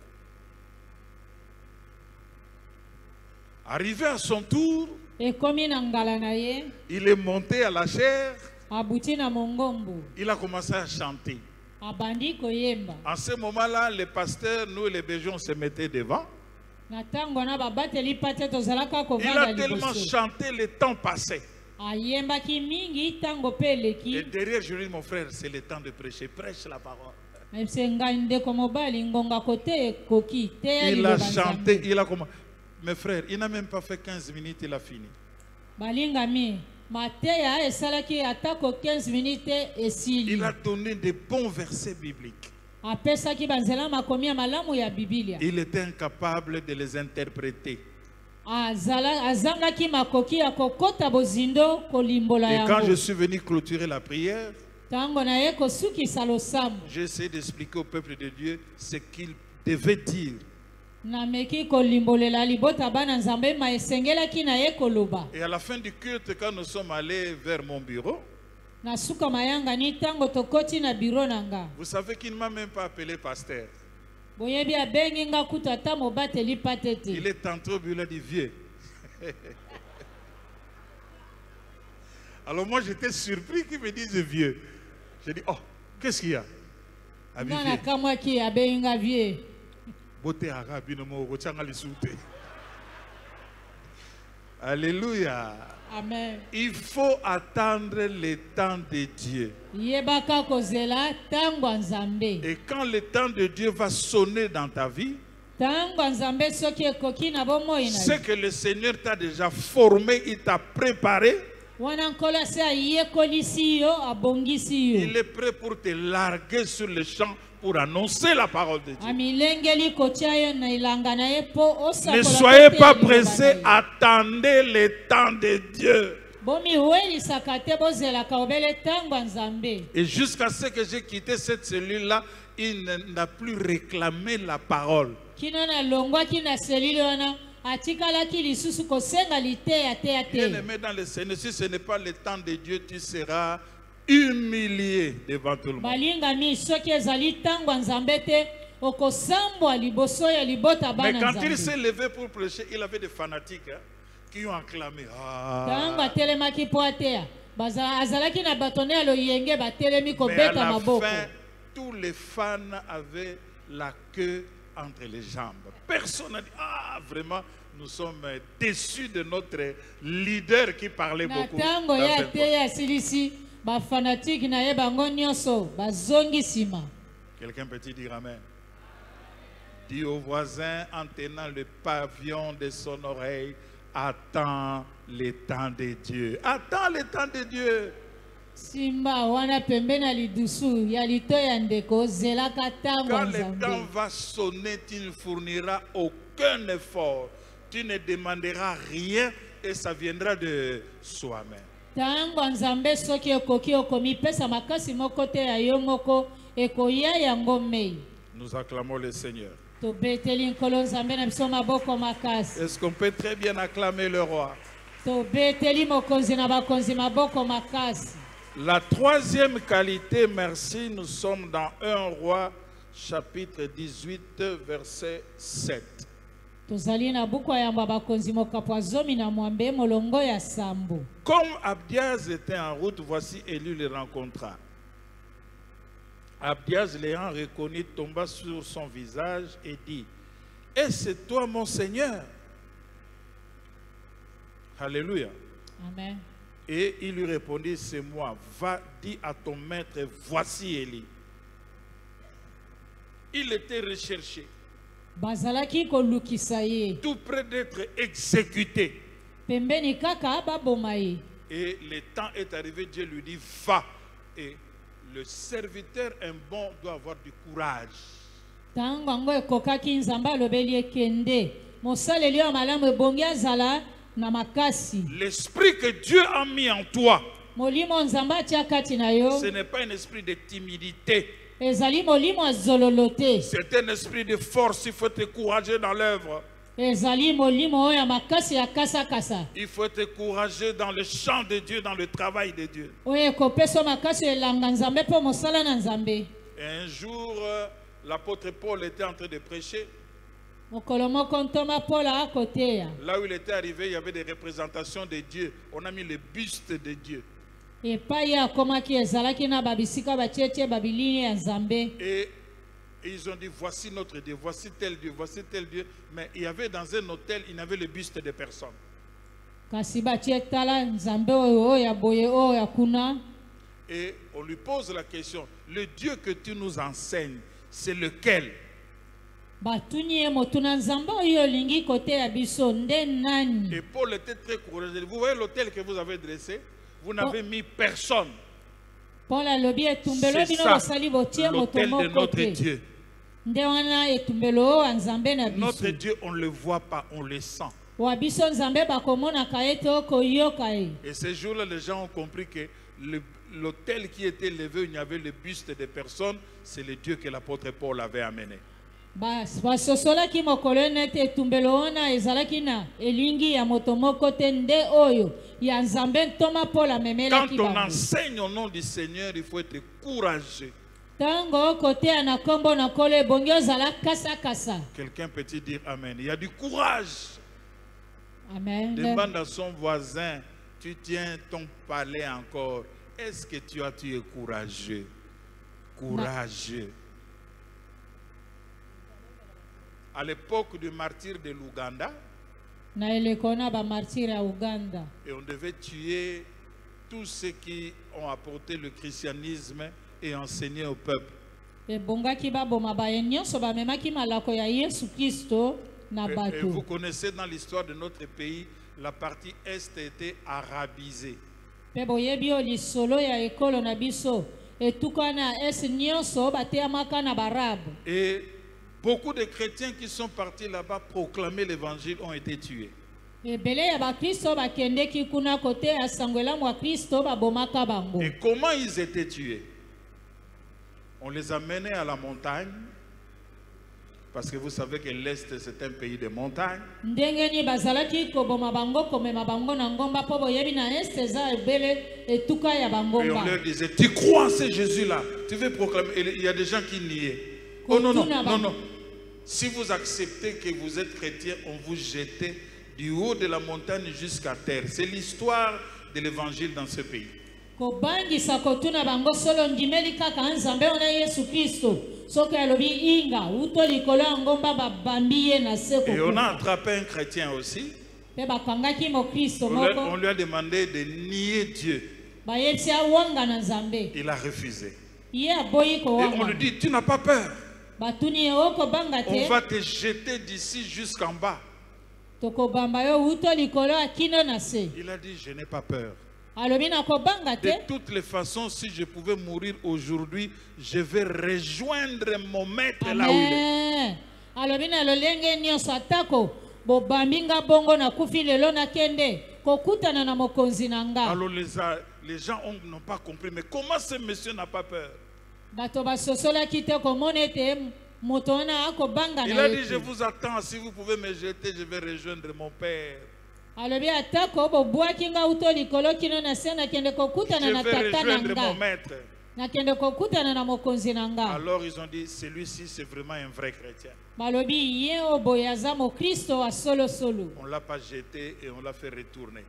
Arrivé à son tour, il est monté à la chaire. Il a commencé à chanter. En ce moment-là, les pasteurs, nous les Bégions, se mettaient devant. Il a tellement chanté, le temps passait. Et derrière, je lui dis, mon frère, c'est le temps de prêcher. Prêche la parole. Il a chanté, il a commencé. Mes frères, il n'a même pas fait 15 minutes, il a fini. Il a donné de bons versets bibliques. Il était incapable de les interpréter. Et quand je suis venu clôturer la prière, j'ai essayé d'expliquer au peuple de Dieu ce qu'il devait dire. Et à la fin du culte, quand nous sommes allés vers mon bureau, vous savez qu'il ne m'a même pas appelé pasteur. Il est entré au bureau, il a dit, vieux. Alors moi j'étais surpris qu'il me dise vieux. J'ai dit, oh, qu'est-ce qu'il y a? Alléluia. Amen. Il faut attendre le temps de Dieu. Yebaka kozela tango nzambe. Et quand le temps de Dieu va sonner dans ta vie, Tango nzambe soki ekoki na bomoi na. c'est que le Seigneur t'a déjà formé, il t'a préparé. Wana nkola se ayekolisi yo abongisi yo. Il est prêt pour te larguer sur le champ pour annoncer la parole de Dieu. Amilengeli kotia yo na ilanga na ye po osakola. Ne soyez pas pressés, attendez le temps de Dieu. Bomi welisaka te bozelaka obele tango nzambe. Et jusqu'à ce que j'ai quitté cette cellule-là, il n'a plus réclamé la parole. Kinona longwa kina selile wana atikala ki lisusu kosenga liteya te ate. Bien-aimé dans le Seigneur, si ce n'est pas le temps de Dieu, tu seras humilié devant tout le monde. Balinga mi soki ezali tango nzambe te okosambwa liboso ya libota Mais bana quand nzambe. il s'est levé pour prêcher, il avait des fanatiques qui ont acclamé. Tango atelemaki po ateya azalaki na batone ya loyenge batelemi Mais à kobeta la maboko. fin, tous les fans avaient la queue entre les jambes. Personne n'a dit, ah vraiment, nous sommes déçus de notre leader qui parlait Na beaucoup. tango dans ya cette ateya asilisi bafanatike na ye bango nyonso bazongi nsima. Quelqu'un peut dire amen? Dis au voisin en tenant le pavillon de son oreille, attends le temps de Dieu. Attends le temps de Dieu. Simba wana pembe na lidusu ya lito ya ndeko zelaka tango Quand le temps nzambe. va sonner, tu ne fourniras aucun effort. Tu ne demanderas rien et ça viendra de soi-même. Tango nzambe soki ekoki okomipesa makasi moko te ya yo moko ekoya yango mei. Nous acclamons le Seigneur. Tobeteli nkolo nzambe na biso maboko makasi. Est-ce qu'on peut très bien acclamer le roi? Tobeteli mokonzi na bakonzi maboko makasi. La troisième qualité, merci, nous sommes dans 1 Roi, chapitre 18, verset 7. Tozali na buku ya yamba bakonzi mokapo zomi na mwambe molongo ya sambo. Comme Abdias était en route, voici Élie le rencontra. Abdias l'ayant reconnu tomba sur son visage et dit, « Est-ce toi mon Seigneur? » Alléluia. Amen. Et il lui répondit, c'est moi. Va, dis à ton maître, voici Élie. Il était recherché, Bazalaki kolukisa ye. tout près d'être exécuté. Pembeni kaka baboma ye. Et le temps est arrivé, Dieu lui dit, va. Et le serviteur, un bon, doit avoir du courage. Tango ango ekokaki nzambe alobeli ekende. Mosaleli ya malamu ebongi azala na makasi. L'esprit que Dieu a mis en toi, Molimo nzambe atia kati na yo. ce n'est pas un esprit de timidité. Ezali molimo azololo te. C'est un esprit de force. Il faut te courager dans l'œuvre. Ezali molimo oyo ya makasi ya kasa-kasa. Il faut te courager dans le champ de Dieu, dans le travail de Dieu. Oyo ekopesa makasi elanga nzambe mpo mosala na nzambe. Et un jour, l'apôtre Paul était en train de prêcher. Mokolo moko ntoma Paul akoteya. Là où il était arrivé, il y avait des représentations de Dieu. On a mis le buste de Dieu. Epai akomaki ezalaki na babisika batietie babilini ya nzambe. Et ils ont dit, voici notre Dieu, voici tel Dieu, voici tel Dieu. Mais il y avait dans un hôtel, il y avait le buste de personne. Kasi batie tala nzambe oyo ya boye oyo ya kuna. Et on lui pose la question, le Dieu que tu nous enseignes, c'est lequel? Batuni ye motuna nzambe oyo olingi koteya biso nde nani. Et Paul était très courageux. Vous voyez l'hôtel que vous avez dressé? Vous n'avez mis personne. Paul alobi etumbelo C'est bino ça, bosali botie moto l'hôtel de moko notre te. Dieu. Nde wana etumbelo ya nzambe na biso. Notre Dieu, on ne le voit pas, on le sent. Wa biso nzambe bakomonaka ye te okoyoka ye. Et ces jours-là, les gens ont compris que l'hôtel qui était levé, il y avait le buste de personnes, c'est le Dieu que l'apôtre Paul avait amené. Basosolaki mokolo nete etumbelo wana ezalaki na elingi ya moto moko te nde oyo ya nzambe ntoma Paul amemelaki Quand on bango. enseigne au nom du Seigneur, il faut être courageux. Tango okoteya na kombo na kolo ebongi ozala kasa-kasa. Quelqu'un peut dire Amen. Il y a du courage. Amen. Demande à son voisin, tu tiens ton palais encore. Est-ce que tu es courageux? Courageux. À l'époque du martyr de l'Ouganda, Et on devait tuer tous ceux qui ont apporté le christianisme et enseigné au peuple. Et vous connaissez dans l'histoire de notre pays, la partie Est était arabisée. Et beaucoup de chrétiens qui sont partis là-bas proclamer l'évangile ont été tués. Et comment ils étaient tués? On les a menés à la montagne, parce que vous savez que l'Est c'est un pays de montagne. Et on leur disait, tu crois en ce Jésus-là? Tu veux proclamer? Et il y a des gens qui niaient. Oh non, non, non, non. Si vous acceptez que vous êtes chrétien, on vous jetait du haut de la montagne jusqu'à terre. C'est l'histoire de l'évangile dans ce pays. Et on a attrapé un chrétien aussi. On lui a demandé de nier Dieu. Il a refusé. Et on lui dit, tu n'as pas peur. On va te jeter d'ici jusqu'en bas. Il a dit, je n'ai pas peur. De toutes les façons, si je pouvais mourir aujourd'hui, je vais rejoindre mon maître là où il est. Alors les gens n'ont pas compris, mais comment ce monsieur n'a pas peur? Il a dit, je vous attends, si vous pouvez me jeter, je vais rejoindre mon père. Je vais rejoindre mon maître. Alors ils ont dit, celui-ci c'est vraiment un vrai chrétien. On ne l'a pas jeté et on l'a fait retourner.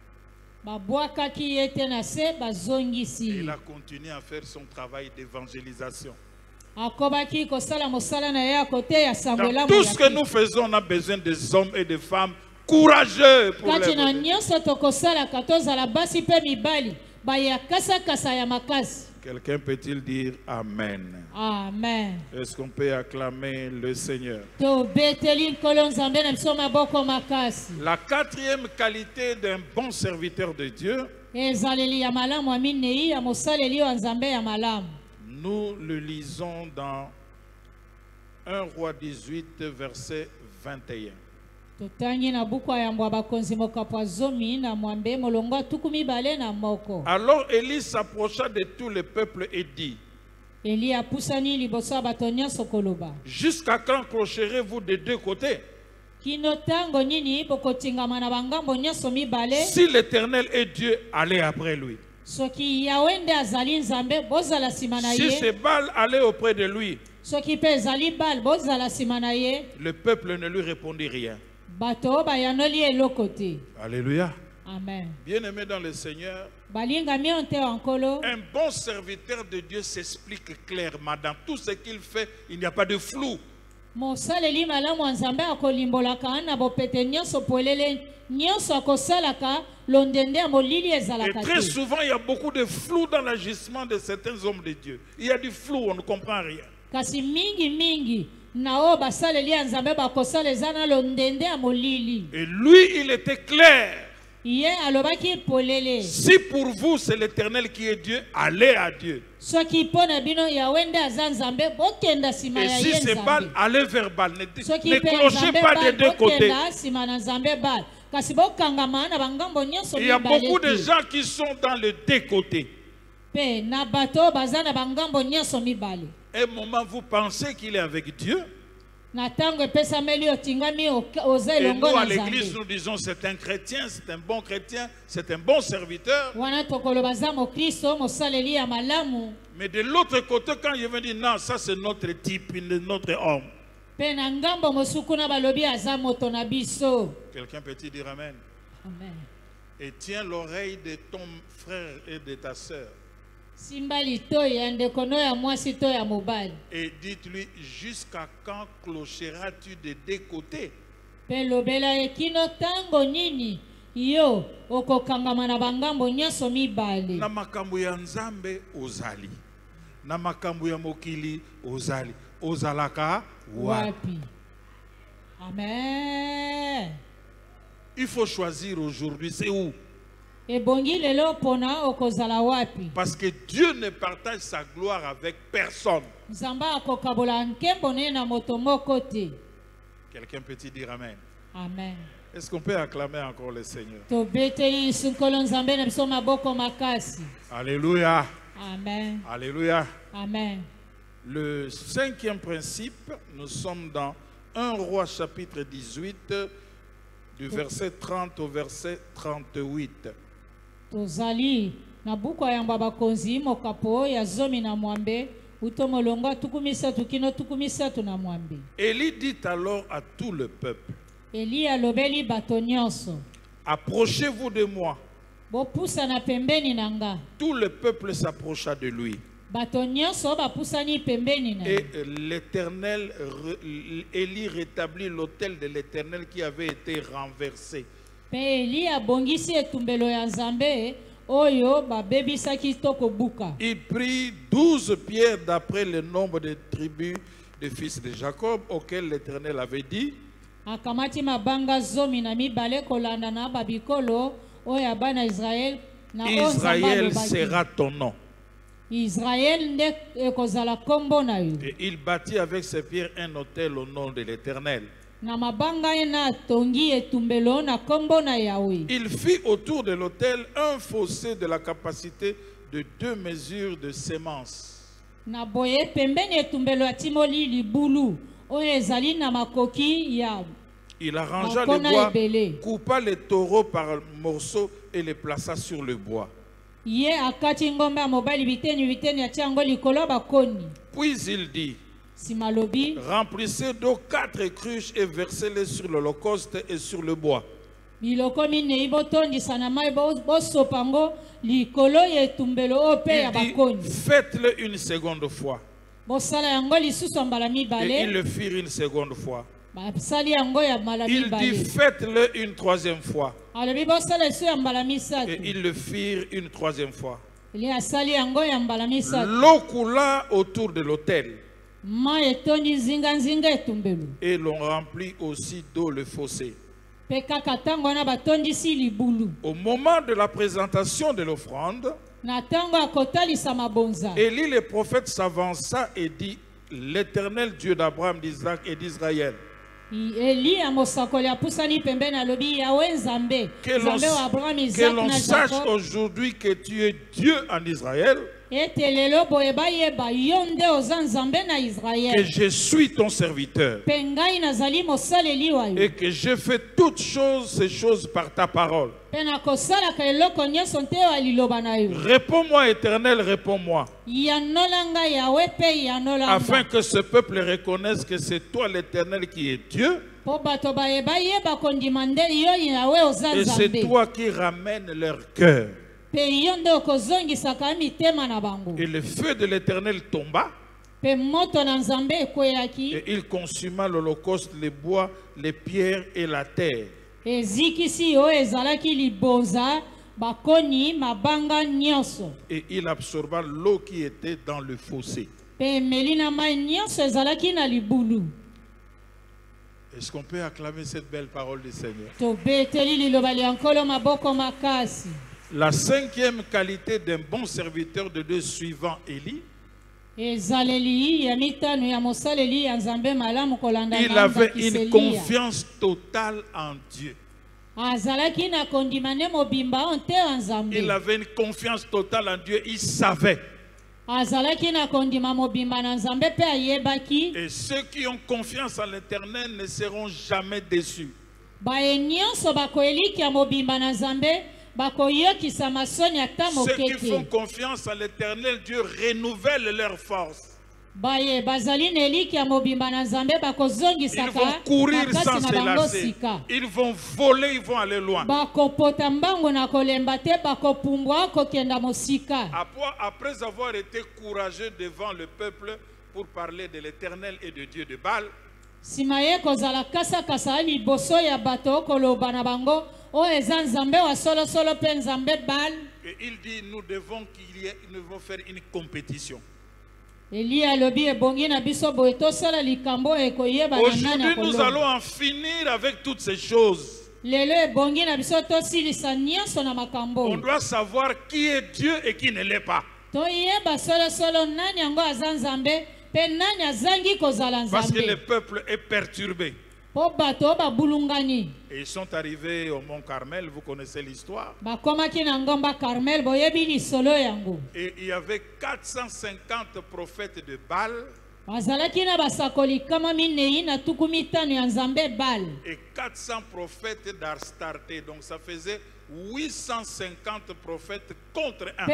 Il a continué à faire son travail d'évangélisation. Dans tout ce que nous faisons, on a besoin des hommes et des femmes courageux pour quelqu'un peut-il dire Amen? Amen. Est-ce qu'on peut acclamer le Seigneur? La quatrième qualité d'un bon serviteur de Dieu, nous le lisons dans 1 Roi 18, verset 21. Alors Élie s'approcha de tout le peuple et dit, jusqu'à quand clocherez-vous de deux côtés? Si l'Éternel est Dieu, allez après lui. Si c'est Baal, allez auprès de lui. Le peuple ne lui répondit rien. Alléluia. Amen. Bien-aimé dans le Seigneur, un bon serviteur de Dieu s'explique clairement. Dans tout ce qu'il fait, il n'y a pas de flou. Et très souvent, il y a beaucoup de flou dans l'agissement de certains hommes de Dieu. Il y a du flou, on ne comprend rien. Et lui, il était clair. Si pour vous c'est l'Éternel qui est Dieu, allez à Dieu. Et si c'est Baal, allez vers Baal. Ne clochez pas des deux côtés. Il y a beaucoup de gens qui sont dans les deux côtés. Un moment, vous pensez qu'il est avec Dieu. Et nous, à l'église, nous disons c'est un chrétien, c'est un bon chrétien, c'est un bon serviteur. Mais de l'autre côté, quand il veut dire non, ça c'est notre type, notre homme. Quelqu'un peut-il dire Amen? Amen. Et tiens l'oreille de ton frère et de ta sœur. Et dites-lui, jusqu'à quand clocheras-tu de deux côtés? Pe lobela ye kino tango nini yo okokangama na bangambo nyonso mibale. Na makambo ya nzambe ozali. Na makambo ya mokili ozali. Ozalaka wapi? Amen. Il faut choisir aujourd'hui, c'est où? Parce que Dieu ne partage sa gloire avec personne. Quelqu'un peut-il dire Amen? Amen. Est-ce qu'on peut acclamer encore le Seigneur? Alléluia. Amen. Alléluia. Amen. Le cinquième principe, nous sommes dans 1 Roi chapitre 18, du verset 30 au verset 38. Tozali na buku ya bakonzi mokapo ya zomi na mwambe utomolongo tukumisa tukino tukumisa tuna mwambe. Élie dit alors à tout le peuple: Eli alobeli bato nyonso, approchez-vous de moi. Bopusa na pembeni nanga. Tout le peuple s'approcha de lui. Et l'Éternel, Élie rétablit l'autel de l'Éternel qui avait été renversé. Il prit 12 pierres d'après le nombre de tribus des fils de Jacob auxquels l'Éternel avait dit: Israël sera ton nom. Et il bâtit avec ses pierres un autel au nom de l'Éternel. Il fit autour de l'autel un fossé de la capacité de 2 mesures de sémence. Il arrangea le bois, coupa les taureaux par morceaux et les plaça sur le bois. Puis il dit: remplissez d'eau 4 cruches et versez-les sur l'holocauste et sur le bois. Et dit: faites-le une seconde fois. Et ils le firent une seconde fois. Il dit: faites-le une 3e fois. Et ils le firent une 3e fois. L'eau coula autour de l'autel. Et l'on remplit aussi d'eau le fossé. Au moment de la présentation de l'offrande, Élie le prophète s'avança et dit: l'Éternel Dieu d'Abraham, d'Isaac et d'Israël, que l'on sache aujourd'hui que tu es Dieu en Israël, que je suis ton serviteur et que je fais toutes ces choses par ta parole. Réponds-moi, Éternel, réponds-moi, afin que ce peuple reconnaisse que c'est toi, l'Éternel, qui est Dieu, et c'est toi qui ramènes leur cœur. Et le feu de l'Éternel tomba, et il consuma l'holocauste, les bois, les pierres et la terre. Et il absorba l'eau qui était dans le fossé. Est-ce qu'on peut acclamer cette belle parole du Seigneur? La 5e qualité d'un bon serviteur de Dieu suivant Élie: il avait une confiance totale en Dieu. Il avait une confiance totale en Dieu. Il savait. Et ceux qui ont confiance en l'Éternel ne seront jamais déçus. Ceux qui font confiance à l'Éternel, Dieu renouvelle leur force. Ils vont courir sans se lasser. Ils vont voler, ils vont aller loin. Après avoir été courageux devant le peuple pour parler de l'Éternel et de Dieu de Baal, sima ye kozala kasakasa liboso ya bato koloba na bango o eza nzambe wa solosolo mpe nzambe Baal. Et il dit, nous devons faire une compétition. Aujourd'hui, nous allons en finir avec toutes ces choses. On doit savoir qui est Dieu et qui ne l'est pas. Parce que le peuple est perturbé. Et ils sont arrivés au mont Carmel, vous connaissez l'histoire. Et il y avait 450 prophètes de Baal. Et 400 prophètes d'Astarté. Donc ça faisait 850 prophètes contre un.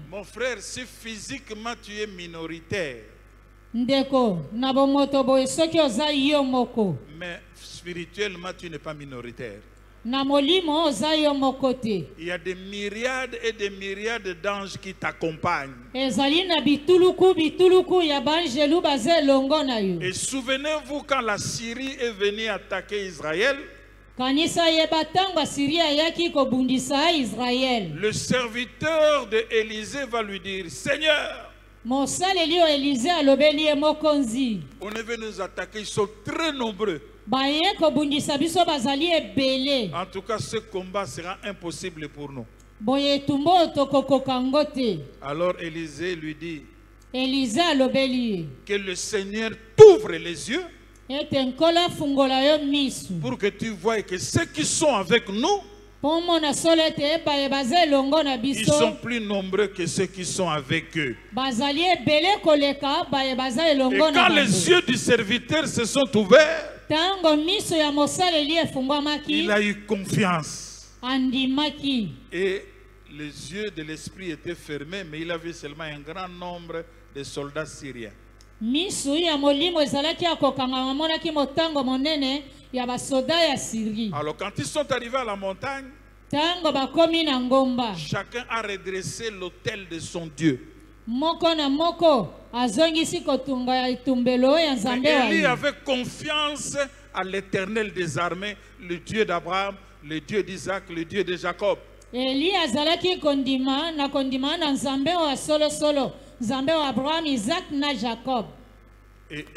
Mon frère, si physiquement tu es minoritaire, mais spirituellement tu n'es pas minoritaire. Il y a des myriades et des myriades d'anges qui t'accompagnent. Et souvenez-vous quand la Syrie est venue attaquer Israël, le serviteur de Élisée va lui dire, Seigneur, on est venu nous attaquer, ils sont très nombreux. En tout cas, ce combat sera impossible pour nous. Alors Élisée lui dit, que le Seigneur t'ouvre les yeux pour que tu vois que ceux qui sont avec nous, ils sont plus nombreux que ceux qui sont avec eux. Et quand les yeux du serviteur se sont ouverts, il a eu confiance. Et les yeux de l'esprit étaient fermés, mais il a vu seulement un grand nombre de soldats syriens. Alors quand ils sont arrivés à la montagne, chacun a redressé l'autel de son Dieu. Élie avait confiance à l'Éternel des armées, le Dieu d'Abraham, le Dieu d'Isaac, le Dieu de Jacob. Et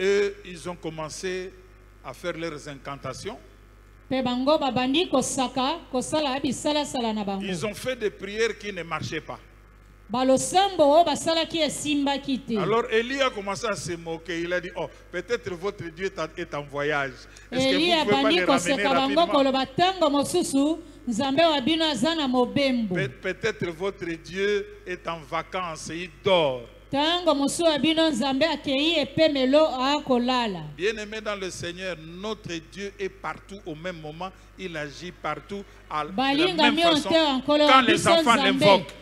eux, ils ont commencé à faire leurs incantations. Ils ont fait des prières qui ne marchaient pas. Alors Élie a commencé à se moquer. Il a dit, oh, peut-être votre Dieu est en voyage. Est-ce que vous pouvez pas les ramener rapidement? Peut-être votre Dieu est en vacances et il dort. Bien-aimé dans le Seigneur, notre Dieu est partout au même moment. Il agit partout à la même façon quand les enfants l'invoquent.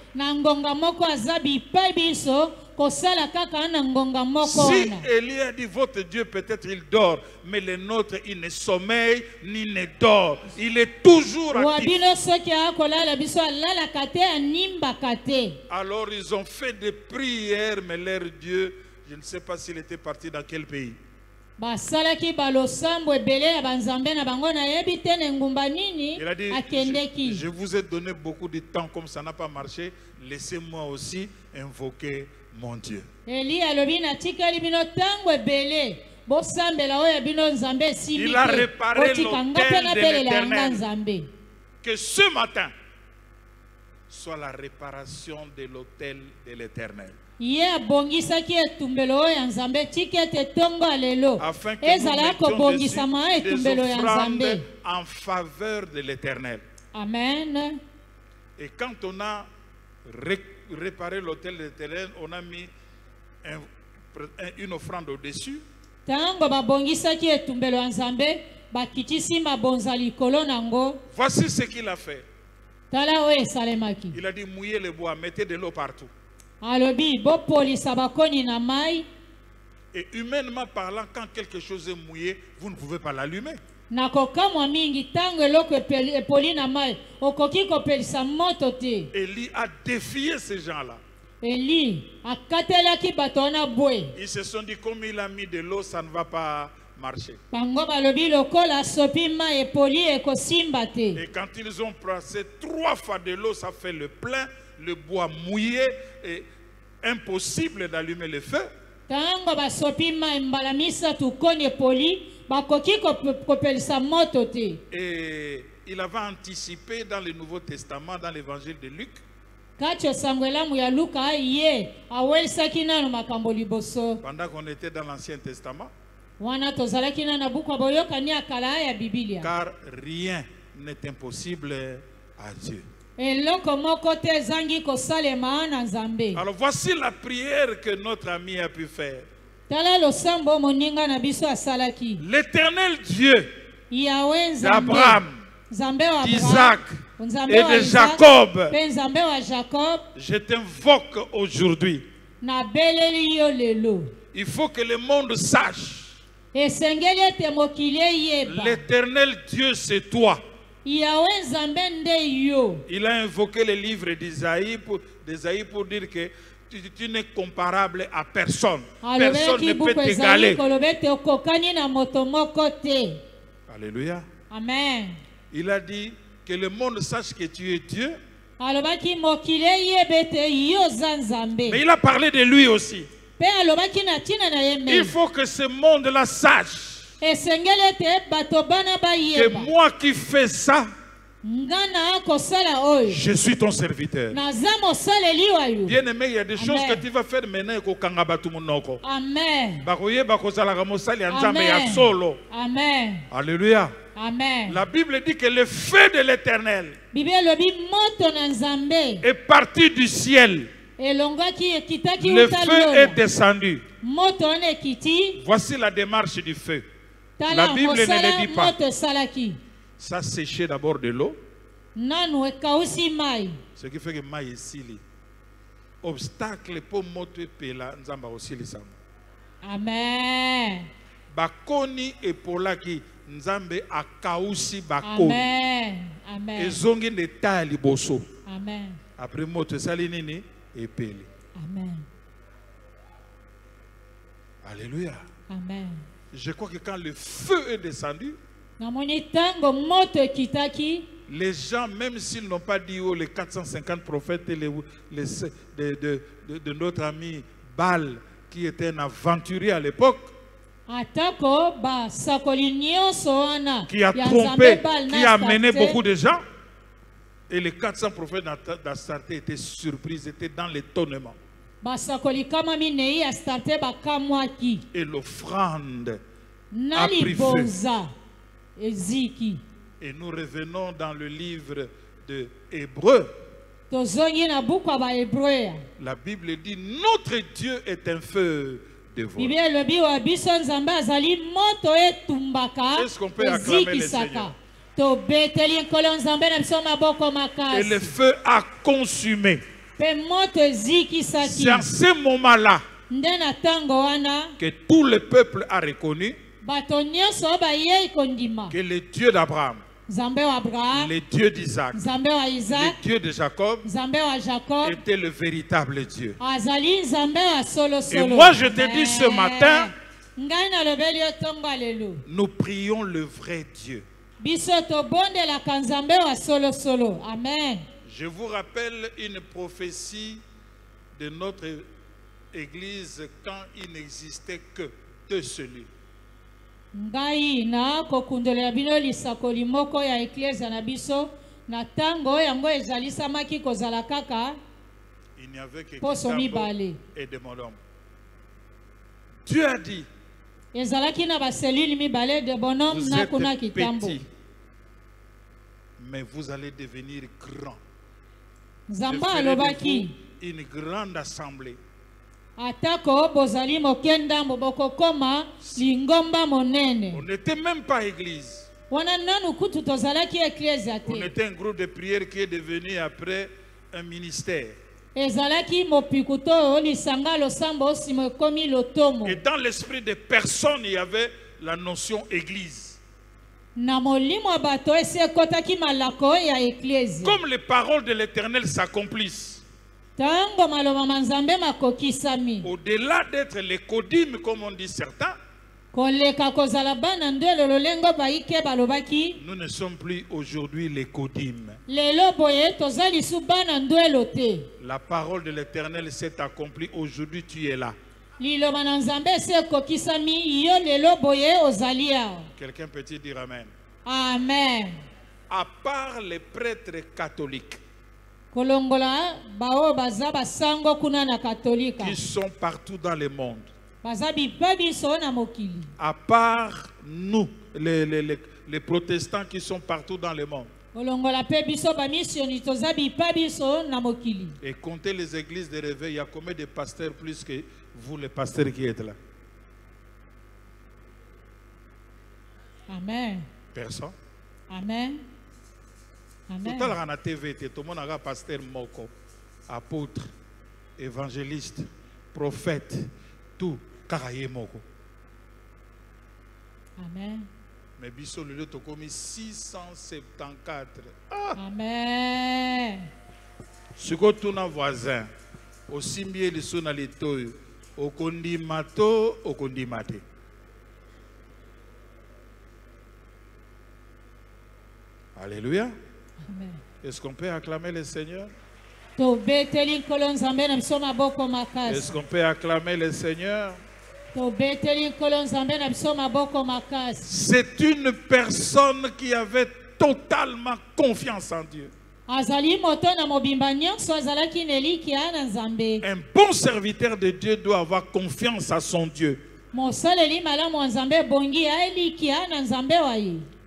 Si Élie a dit votre Dieu peut-être il dort, mais le nôtre il ne sommeille ni ne dort, il est toujours actif. Alors ils ont fait des prières, mais leur Dieu, je ne sais pas s'il était parti dans quel pays. Il a dit, je vous ai donné beaucoup de temps, comme ça n'a pas marché, laissez-moi aussi invoquer mon Dieu. Il a réparé l'autel de l'Éternel. Que ce matin soit la réparation de l'autel de l'Éternel. Afin que nous mettions des offrandes en faveur de l'Éternel. Amen. Et quand on a réparé l'autel de l'Éternel, on a mis une offrande au-dessus. Voici ce qu'il a fait. Il a dit mouillez le bois, mettez de l'eau partout. Et humainement parlant, quand quelque chose est mouillé, vous ne pouvez pas l'allumer. Élie a défié ces gens-là. Eli akatelaki bato wana boye. Ils se sont dit, comme il a mis de l'eau, ça ne va pas marcher. Bango balobi lokola sopi ma epoli ekosimba te. Et quand ils ont passé 3 fois de l'eau, ça fait le plein, le bois mouillé et impossible d'allumer le feu. Tango basopi ma mbala misatu koni epoli bakoki kopelisa moto te. Et il avait anticipé dans le Nouveau Testament, dans l'évangile de Luc, Kacho sangwela mu ya Luka ye awelisaki nano makambo liboso. pendant qu'on était dans l'Ancien Testament, Wana tozalaki na buku boyokani akala ya Biblia. car rien n'est impossible à Dieu. Eloko moko te ezangi kosalema na Nzambe. Alors voici la prière que notre ami a pu faire. Tala losambo moninga na biso asalaki. L'Éternel Dieu Yahweh Nzambe. d'Abraham, Nzambe wa d'Isaac Nzambe et wa de Isaac, Jacob, pe Nzambe wa Jacob je t'invoque aujourd'hui. na beleli yo lelo. Il faut que le monde sache, Esengeli ete mokili eyeba. l'Éternel Dieu c'est toi. Yahweh Nzambe nde yo. Il a invoqué le livre d'Isaïe pour dire que tu n'es comparable à personne. Personne ne peut t'égaler. Kolobete okokani na moto moko te. Alléluia. Amen. Il a dit que le monde sache que tu es Dieu. Alobaki mokili eyebe te yo za Nzambe. Mais il a parlé de lui aussi. Pe alobaki na tina na ye me. Il faut que ce monde-là sache Esengeli ete bato bana que bayeba. moi qui fais ça, Ngana kosala oyo. je suis ton serviteur. Naza mosaleli wa yo. Bien aimé, il y a des choses Amen. que tu vas faire maintenant ko kanga batu monoko. Amen. Bakoye bakozala ka mosali ya Nzambe Amen. ya solo. Amen. Alléluia. Amen. La Bible dit que le feu de l'Éternel Bible lobi moto na Nzambe. est parti du ciel. Elongaki ekitaki Le uta feu lola. est descendu. Moto wana ekiti. Voici la démarche du feu. Tala La Bible ne mosala le dit pas. moto esalaki. Ça séchait d'abord de l'eau, Nanu ekausi mai. ce qui fait que maï est sili. Obstacle pour moto pela nzamba aussi les sam. Amen. Bakoni et polaki nzambe akausi bakoni. Amen. Amen. Ezongi ne tali boso. Amen. Après moto sali nini et peli. Amen. Alléluia. Amen. Je crois que quand le feu est descendu, Namoni tango moto ekitaki. les gens, même s'ils n'ont pas dit les 450 prophètes et de notre ami Baal, qui était un aventurier à l'époque, Atako ba sakoli nyonso wana. qui a ya trompé, Nzambe Baal qui na a amené Astarté. beaucoup de gens, et les 400 prophètes d'Astarté étaient surpris, étaient dans l'étonnement. Basakoli kama minei Astarté bakamwaki. Et l'offrande a Nali pris feu. boza eziki. Et nous revenons dans le livre de Hébreux. Tozongi na buku ya baHebreya. La Bible dit, notre Dieu est un feu dévorant. Biblia elobi wa biso Nzambe azali moto etumbaka. Est-ce qu'on peut acclamer le ezikisaka. Seigneur? Tobeteli nkolo Nzambe na biso maboko makasi. Et le feu a consumé. Pe moto ezikisaki. C'est à ce moment-là Nde na tango wana que tout le peuple a reconnu bato nyonso bayei kondima. que le Dieu d'Abraham, Nzambe wa Abraham, le Dieu d'Isaac, Nzambe wa le Isaac, Dieu de Jacob Nzambe wa Jacob, était le véritable Dieu. azali Nzambe wa solo solo. Et moi, je te dis ce matin, ngai nalobeli yo tongo lelo. nous prions le vrai Dieu. Biso tobondelaka Nzambe wa solo solo. Amen. Je vous rappelle une prophétie de notre église quand il n'existait que deux cellules. Ngai na kokundolela bino lisakoli moko ya eklezia na biso na tango yango ezalisamaki kozala kaka Il n'y avait que poso Kitambo mibale. et de Molom. Dieu a dit, Ezalaki na baselile mibale de bonhomme vous na êtes kuna kitambo. petits, mais vous allez devenir grands. Je Nzambe ferai de alobaki vous une grande assemblée. atako bozali moke ndambo bokokoma lingomba monene. On n'était même pas église. Wana nanu kutu tozalaki eklezia On te. était un groupe de prière qui est devenu après un ministère. Ezalaki mopiku to lisanga losambo osimo ekomi lotomo. Et dans l'esprit des personnes, il y avait la notion église. Na molimo ya bato esi ekotaki malako ya eklezia. Comme les paroles de l'Éternel s'accomplissent, Au-delà d'être les codimes, comme on dit certains, nous ne sommes plus aujourd'hui les codimes. La parole de l'Éternel s'est accomplie. Aujourd'hui, tu es là. Quelqu'un peut-il dire Amen? Amen. À part les prêtres catholiques qui sont partout dans le monde, à part nous, les protestants qui sont partout dans le monde, et comptez les églises de réveil, il y a combien de pasteurs plus que vous, les pasteurs qui êtes là? Amen. Personne. Amen. Amen. Tout à l'heure, on a TV, tout le monde a pasteur moko, apôtre, évangéliste, prophète, tout, karaye moko. Amen. Mais biso le lieu tokomi 674. Amen. Suko tuna voisin, aussi bien les sonalito, okondi mato, okondi mate. Alléluia. Est-ce qu'on peut acclamer le Seigneur? Est-ce qu'on peut acclamer le Seigneur? C'est une personne qui avait totalement confiance en Dieu. Un bon serviteur de Dieu doit avoir confiance à son Dieu.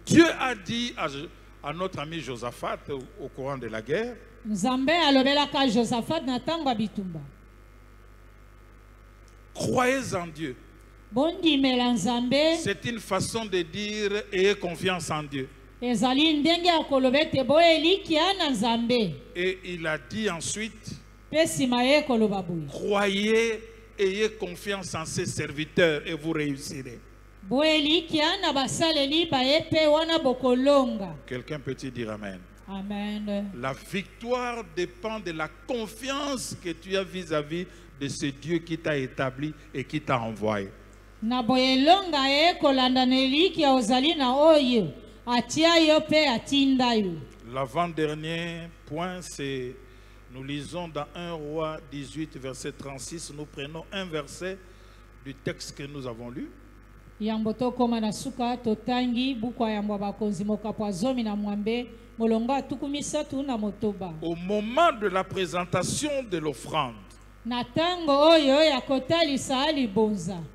Dieu a dit à notre ami Josaphat au courant de la guerre, croyez en Dieu. C'est une façon de dire ayez confiance en Dieu. Et il a dit ensuite, croyez, ayez confiance en ses serviteurs et vous réussirez. Quelqu'un peut-il dire Amen? Amen. La victoire dépend de la confiance que tu as vis-à-vis de ce Dieu qui t'a établi et qui t'a envoyé. L'avant-dernier point, c'est, nous lisons dans 1 Roi 18, verset 36, nous prenons un verset du texte que nous avons lu. Au moment de la présentation de l'offrande,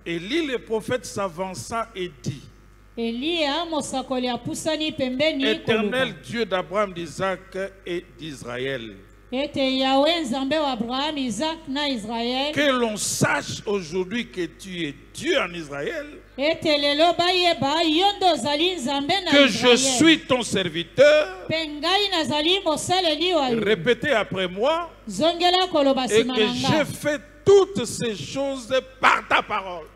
Élie le prophète s'avança et dit, Éternel Dieu d'Abraham, d'Isaac et d'Israël, que l'on sache aujourd'hui que tu es Dieu en Israël, que je suis ton serviteur, répétez après moi, et que j'ai fait toutes ces choses par ta parole.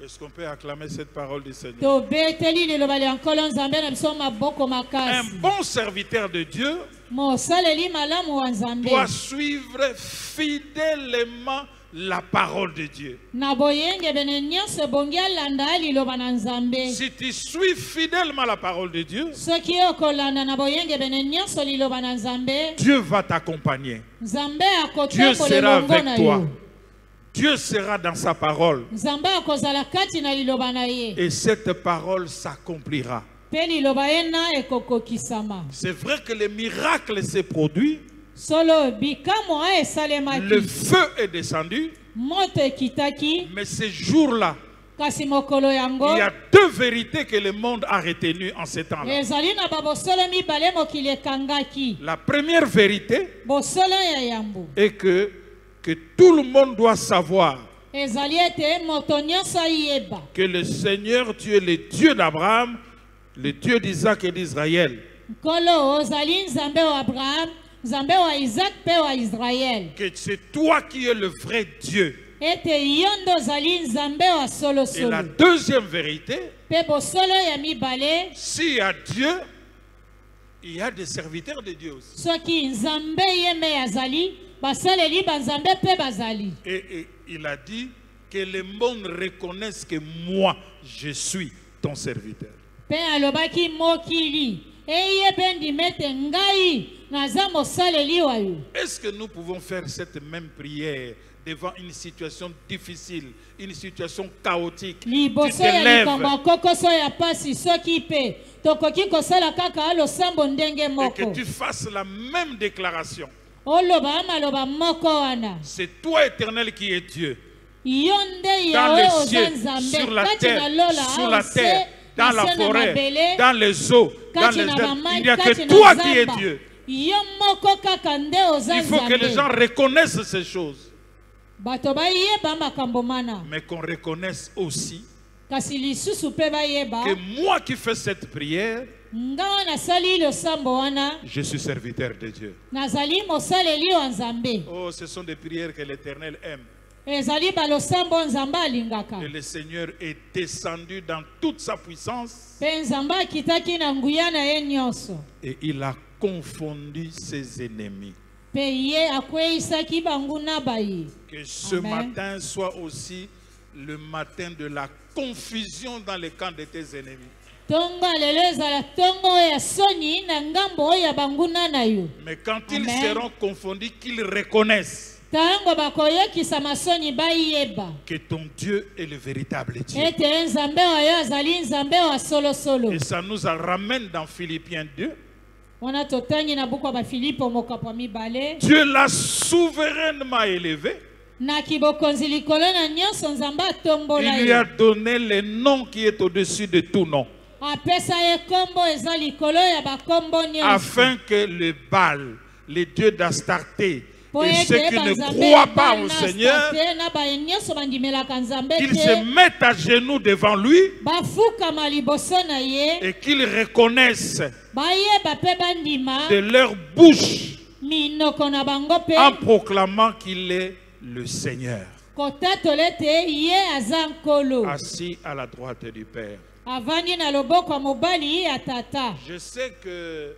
Est-ce qu'on peut acclamer cette parole du Seigneur? Un bon serviteur de Dieu doit suivre fidèlement la parole de Dieu. Si tu suis fidèlement la parole de Dieu, Dieu va t'accompagner. Dieu sera avec toi. Dieu sera dans sa parole. Et cette parole s'accomplira. C'est vrai que les miracles se produisent. Le feu est descendu. Mais ces jours-là, il y a deux vérités que le monde a retenues en ces temps-là. La première vérité est que tout le monde doit savoir que le Seigneur, tu es le Dieu d'Abraham, le Dieu d'Isaac et d'Israël. Que c'est toi qui es le vrai Dieu. Et la deuxième vérité, s'il y a Dieu, il y a des serviteurs de Dieu aussi. Soki nzambe yeme azali, basaleli banzambe pe bazali. Et il a dit que le monde reconnaisse que moi, je suis ton serviteur. Pe alobaki mokili, eye bendi mete ngai naza mosaleli wayo. Est-ce que nous pouvons faire cette même prière devant une situation difficile, une situation chaotique? Tu Liboso te ya lèves likambo kokoso ya pasi soki pe tokoki kosala kaka alosambo ndenge et moko. que tu fasses la même déclaration. Oloba maloba moko wana. C'est toi, Éternel, qui es Dieu. Yonde Dans yawe les cieux, ozanzambe sur la kati terre, na lola sous la aose, terre, dans la nase na forêt, mabele, dans les eaux, dans kati les na airs. bamai, Il n'y a kati que na toi qui es zamba. Dieu. Yo moko kaka nde Il faut que les gens ozanzambe. reconnaissent ces choses, Bato bayeba makambo mana. mais qu'on reconnaisse aussi Kasi lisusu pe bayeba. que moi qui fais cette prière, Ngawa nasali losambo wana. je suis serviteur de Dieu. Nazali mosaleli wa nzambe. Oh, ce sont des prières que l'Éternel aime. Ezali balosambo nzambe alingaka. Et le Seigneur est descendu dans toute sa puissance Pe nzambe akitaki na nguya na ye nyonso. et il a confondu ses ennemis. Pe ye akweyisaki bangu na baye. Que ce Amen. matin soit aussi le matin de la confusion dans les camps de tes ennemis. Tongo lelo ezala tongo ya soni na ngambo ya banguna na yo. Mais quand ils Amen. seront confondus, qu'ils reconnaissent Tango bakoyokisa masoni bayeba. que ton Dieu est le véritable Dieu. Ete nzambe wa yo azali nzambe wa solo solo. Et ça nous ramène dans Philippiens 2. Wana totangi na buku ba Filipo mokapwa mibale. Dieu l'a souverainement élevé. Na kibokonzi likolo na nyonso nzambe atombola Il lui a ye. donné le nom qui est au-dessus de tout nom. Apesa ye kombo eza likolo ya bakombo nyonso. Afin que le Baal, les dieux d'Astarté, Po et ete ceux qui ne banzambe croient pas bana au Seigneur, state na ba nyonso bandimelaka nzambe qu'ils te. se mettent à genoux devant lui Bafukama liboso na ye. et qu'ils reconnaissent Bayeba pe bandima. de leur bouche Minoko na bango pe. en proclamant qu'il est le Seigneur, Kotatole te ye aza nkolo. assis à la droite du Père. Avandi na loboko ya mobali ya tata. Je sais que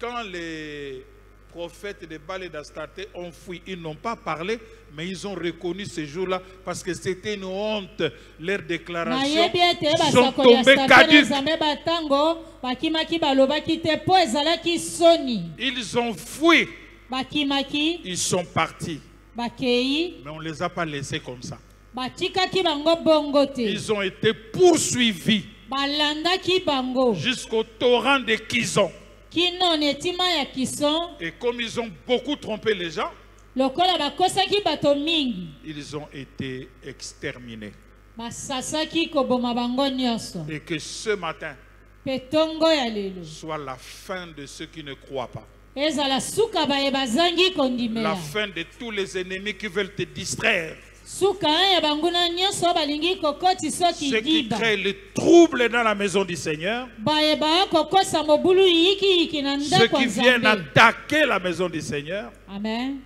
quand les prophètes de Baal et d'Astarté ont fui, ils n'ont pas parlé, mais ils ont reconnu ce jour-là parce que c'était une honte. Leurs déclarations Nayebi ete sont basakoli ya tombées Satan na caduques. nzambe batango bakimaki balobaki te po ezalaki soni. Ils ont fui, Bakimaki ils sont partis, bakei mais on ne les a pas laissés comme ça. batikaki bango bongo te. Ils ont été poursuivis Balandaki bango jusqu'au torrent de Kizon. kino netima ya kison. Et comme ils ont beaucoup trompé les gens, Lokola bakosaki bato mingi ils ont été exterminés. basasaki koboma bango nyonso. Et que ce matin Pe tongo ya lelo soit la fin de ceux qui ne croient pas. ezala suka baye bazangi La kondimela. fin de tous les ennemis qui veulent te distraire. Suka ya banguna nyonso balingi kokoti soki Ceux qui diba. créent le trouble dans la maison du Seigneur. Baye ba kokosa mobulu yiki na Ceux ndako qui viennent nzambe. attaquer la maison du Seigneur. Amen.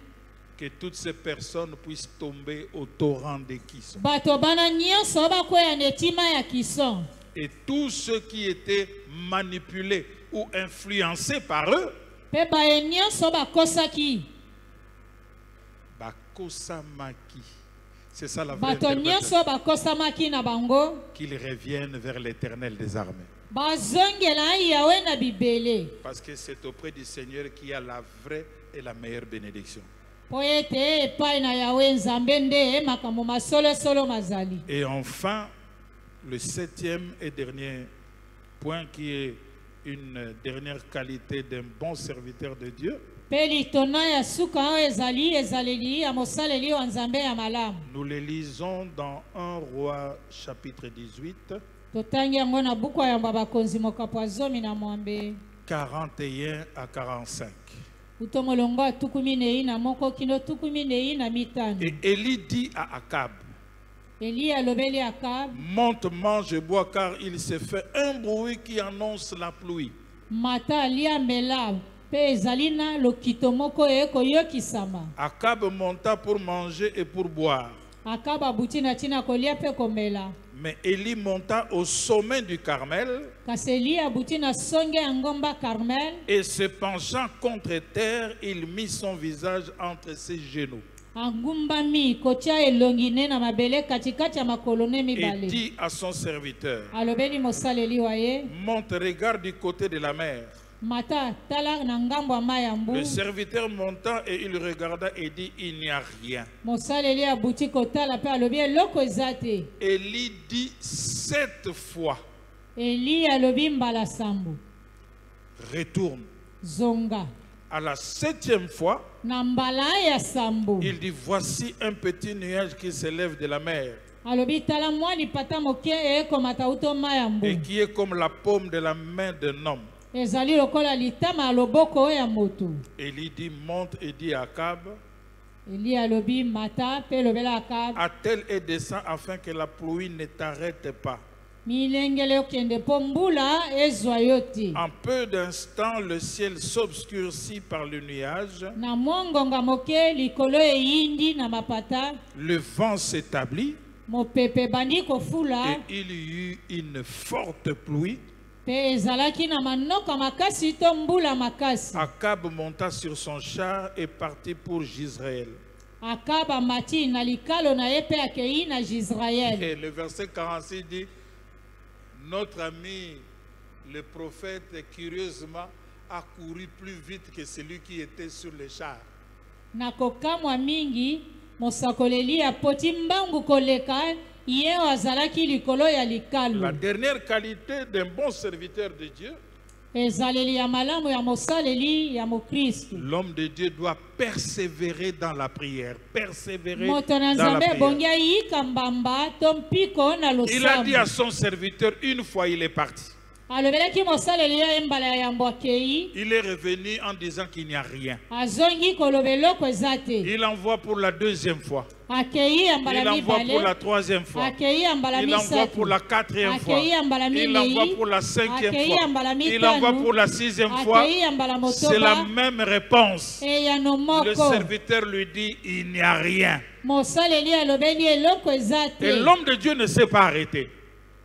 Que toutes ces personnes puissent tomber au torrent de Kizon. Bato bana nyonso bakwea netima ya kison. Et tous ceux qui étaient manipulés ou influencés par eux, Pe baye nyonso bakosaki. Bakosamaki. C'est ça la vraie Bato interprétation. nyonso bakosamaki na bango. Qu'ils reviennent vers l'Éternel des armées. Bazongela yawe na bibele. Parce que c'est auprès du Seigneur qu'il y a la vraie et la meilleure bénédiction. Po ete epai na yawe nzambe nde makambo masolo solo mazali. Et enfin, le septième et dernier point qui est une dernière qualité d'un bon serviteur de Dieu. Pe litona ya suka oyo ezali ezaleli ya mosaleli wa nzambe ya malamu. Nous le lisons dans 1 Roi chapitre 18, Totangi yango na buku ya bakonzi mokapo zomi na mwambe. 41 à 45. Utomolongo atukumi nei na moko kino tukumi nei na mitano. Et Élie dit à Akab, Eli alobeli Akab, monte, mange et bois, car il s'est fait un bruit qui annonce la pluie. mata alia mela pe ezali na lokito moko ekoyokisama. Akab monta pour manger et pour boire. Akab abuti na tina kolia pe komela. Mais Élie monta au sommet du Carmel kasi Eli abuti na songe ya ngomba Carmel, et se penchant contre terre, il mit son visage entre ses genoux agumbami kotia elongi ne na mabele katikati ya makolo ne et mibale. dit à son serviteur, Alobeli mosaleli wa ye, monte, regarde du côté de la mer. mata tala na ngambo ya mai ya mbu. Le serviteur monta et il regarda et dit, il n'y a rien. Mosaleli abuti kotala pe alobi eloko eza te. Élie dit 7 fois, Eli alobi mbala sambo, retourne. zonga. À la 7e fois, Na mbala ya sambo, il dit, voici un petit nuage qui s'élève de la mer alobi tala mwa lipata moke ekomata uto mai ya et mbu. qui est comme la paume de la main d'un homme. Ezali lokola litama ya loboko ya moto. Élie dit, monte et dit à Akab, Eli alobi mata pe lobela Akab, attelle et descend afin que la pluie ne t'arrête pas. milengele okende po mbula ezwa yo te. En peu d'instants, le ciel s'obscurcit par le nuage, Na mwa ngonga moke likolo eyindi na mapata, le vent s'établit mopepe bandi kofula, et il y eut une forte pluie. pe ezalaki na manoka makasi to mbula makasi. Akab monta sur son char et partit pour Jizraël. Akab amati na likalo na ye pe akei na Jizraël. Et le verset 46 dit, notre ami le prophète curieusement a couru plus vite que celui qui était sur le char. Na kokamwa mingi mosakoleli apoti mbangu koleka ye azalaki likolo ya likalo. La dernière qualité d'un bon serviteur de Dieu, Ezaleli ya malamu ya mosaleli ya mokristu. l'homme de Dieu doit persévérer dans la prière. Persévérer Moto na dans la Nzambe prière. bongi ayika mbamba to mpiko na Il a dit à losambo. son serviteur, une fois il est parti. Alobelaki mosaleli ya mbala ya yambo akei, Il est revenu en disant qu'il n'y a rien. azongi koloba eloko eza te. Il envoie pour la 2e fois. Akei ya Il mbala envoie pour la mibale, 3e fois. akei ya mbala Il envoie pour la misatu, 4e fois. akei ya mbala Il envoie minei, pour la 5e akei ya mbala fois. Il envoie mitano, pour la 6e fois. akei ya mbala C'est la motoba, même réponse. eyano Le moko. serviteur lui dit, il n'y a rien. Mosaleli alobeli eloko eza Et te. l'homme de Dieu ne s'est pas arrêté.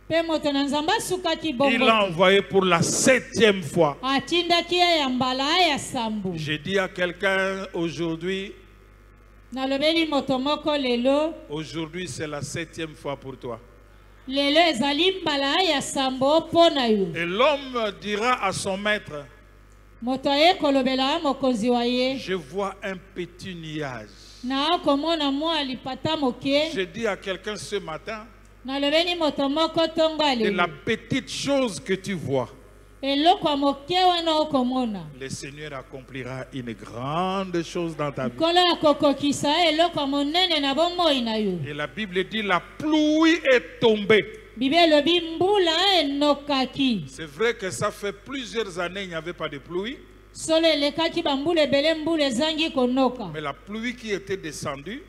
Pe moto na Nzambe asukaki Il bongo l'a te. envoyé pour la 7e fois. Atindaki ye ya mbala ya sambo. J'ai dit à quelqu'un aujourd'hui, Nalobeli moto moko lelo, aujourd'hui c'est la 7e fois pour toi. lelo ezali mbala ya sambo mpo na yo. Et l'homme dira à son maître, Moto aye kolobela mokonzi wa ye, je vois un petit nuage. na akomona mwa lipata moke. Je dis à quelqu'un ce matin, Nalobeli moto moko tongo de la alelo, petite chose que tu vois, eloko ya moke wana okomona, le Seigneur accomplira une grande chose dans ta vie. nkolo akokokisa eloko ya monene na bomoi na yo. Et la Bible dit, la pluie est tombée. Bible elobi mbula enokaki. C'est vrai que ça fait plusieurs années, il n'y avait pas de pluie. Solo elekaki bambula ebele mbula ezangi konoka. Mais la pluie qui était descendue,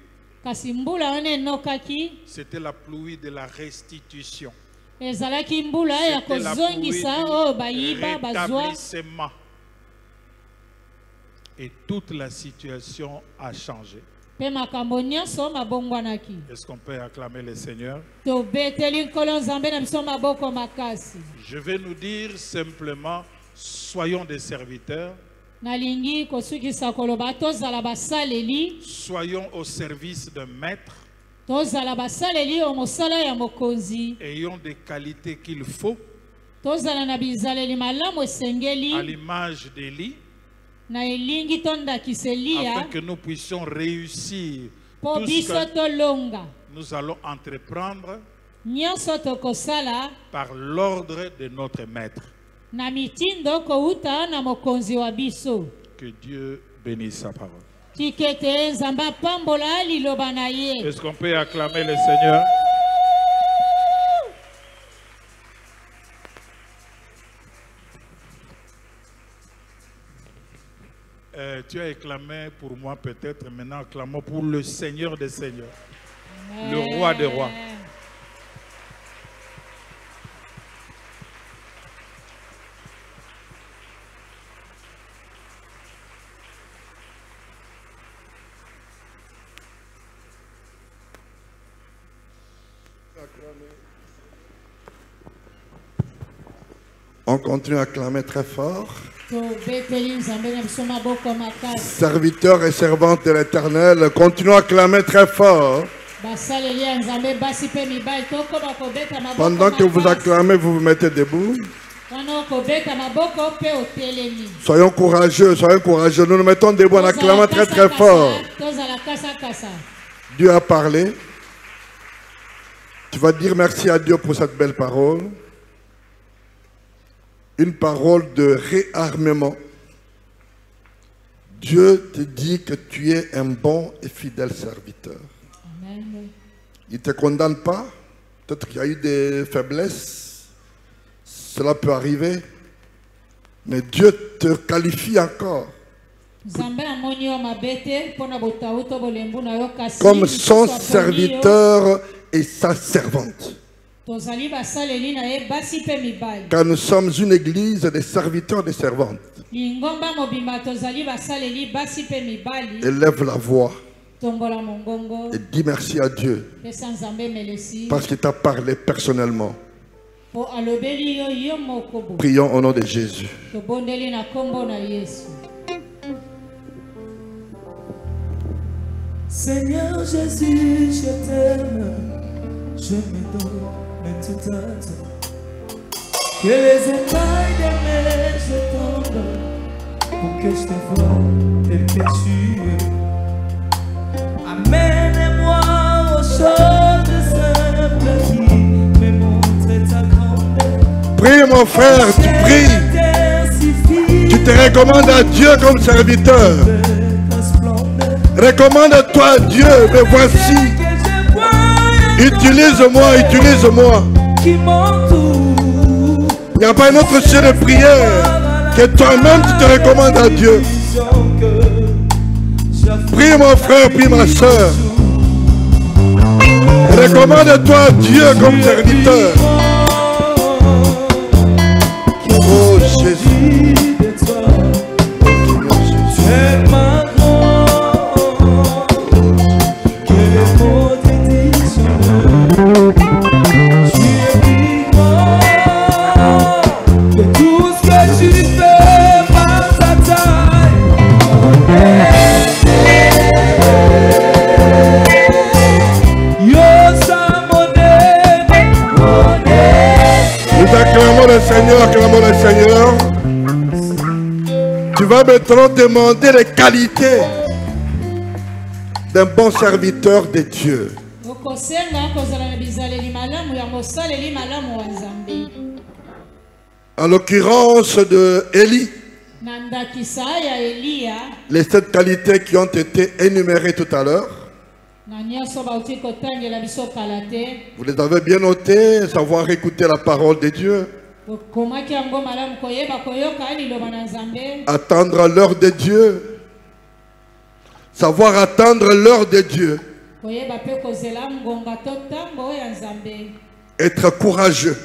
Kasi mbula wana enokaki, c'était la pluie de la restitution. ezalaki mbula ya C'était la pluie kozongisa oyo bayiba du bazwa. rétablissement. Et toute la situation a changé. Pe makambo nyonso mabongwanaki. Est-ce qu'on peut acclamer le Seigneur? Tobeteli nkolo Nzambe na biso maboko makasi. Je vais nous dire simplement, soyons des serviteurs, Nalingi kosukisa koloba tozala basaleli, soyons au service d'un maître, tozala basaleli ya mosala ya mokonzi, ayons des qualités qu'il faut, tozala na bizaleli malamu à esengeli, l'image d'Élie, na elingi tondakisa afin Eliya, que nous puissions réussir po tout ce biso que tolonga. nous allons entreprendre Nyonso tokosala par l'ordre de notre maître. na mitindo kouta na mokonzi wa biso. Que Dieu bénisse sa parole. Tikete Nzambe apambola liloba na ye. Est-ce qu'on peut acclamer le Seigneur? Tu as acclamé pour moi peut-être, maintenant acclamons pour le Seigneur des Seigneurs, le Roi des Rois. Acclamez. On continue à clamer très fort. Serviteurs et servantes de l'Éternel, continuons à clamer très fort. Pendant que vous acclamez, vous vous mettez debout. Soyons courageux, soyons courageux. Nous nous mettons debout en acclamant très très fort. Dieu a parlé. Tu vas dire merci à Dieu pour cette belle parole. Une parole de réarmement. Dieu te dit que tu es un bon et fidèle serviteur. Amen. Il ne te condamne pas. Peut-être qu'il y a eu des faiblesses. Cela peut arriver. Mais Dieu te qualifie encore comme son serviteur et sa servante. Car nous sommes une église des serviteurs et des servantes. Élève la voix et dis merci à Dieu parce qu'il t'a parlé personnellement. Prions au nom de Jésus. Seigneur Jésus, je t'aime, je me donne tout à toi. Que les écailles de mes je tombe pour que je te voie tes péchés. Amène-moi aux choses simples qui me montrent ta grandeur. Prie mon frère, tu pries. Tu te recommandes à Dieu comme serviteur. Recommande-toi à Dieu, me voici. Utilise-moi, utilise-moi. Il n'y a pas un autre sujet de prière que toi-même tu te recommandes à Dieu. Prie mon frère, prie ma soeur. Recommande-toi à Dieu comme serviteur. Oh Jésus. Acclamons le Seigneur, acclamons le Seigneur. Tu vas maintenant demander les qualités d'un bon serviteur de Dieu. En l'occurrence de Élie, les 7 qualités qui ont été énumérées tout à l'heure, vous les avez bien notées, savoir écouter la parole de Dieu, attendre l'heure de Dieu, savoir attendre l'heure de Dieu, être courageux.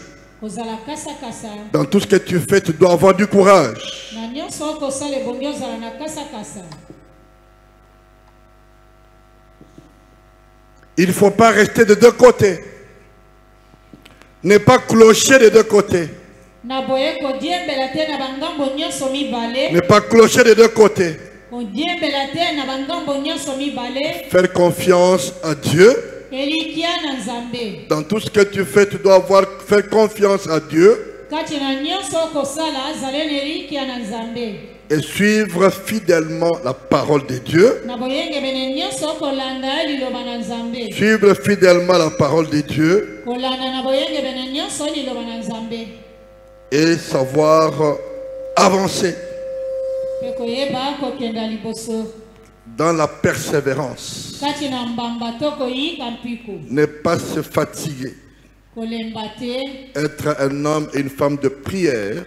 Dans tout ce que tu fais, tu dois avoir du courage. Il ne faut pas rester de deux côtés. Ne pas clocher de deux côtés. Ne pas clocher de deux côtés. Faire confiance à Dieu. Dans tout ce que tu fais, tu dois faire confiance à Dieu. Et suivre fidèlement la parole de Dieu. Suivre fidèlement la parole de Dieu. Et savoir avancer dans la persévérance. Ne pas se fatiguer. Être un homme et une femme de prière.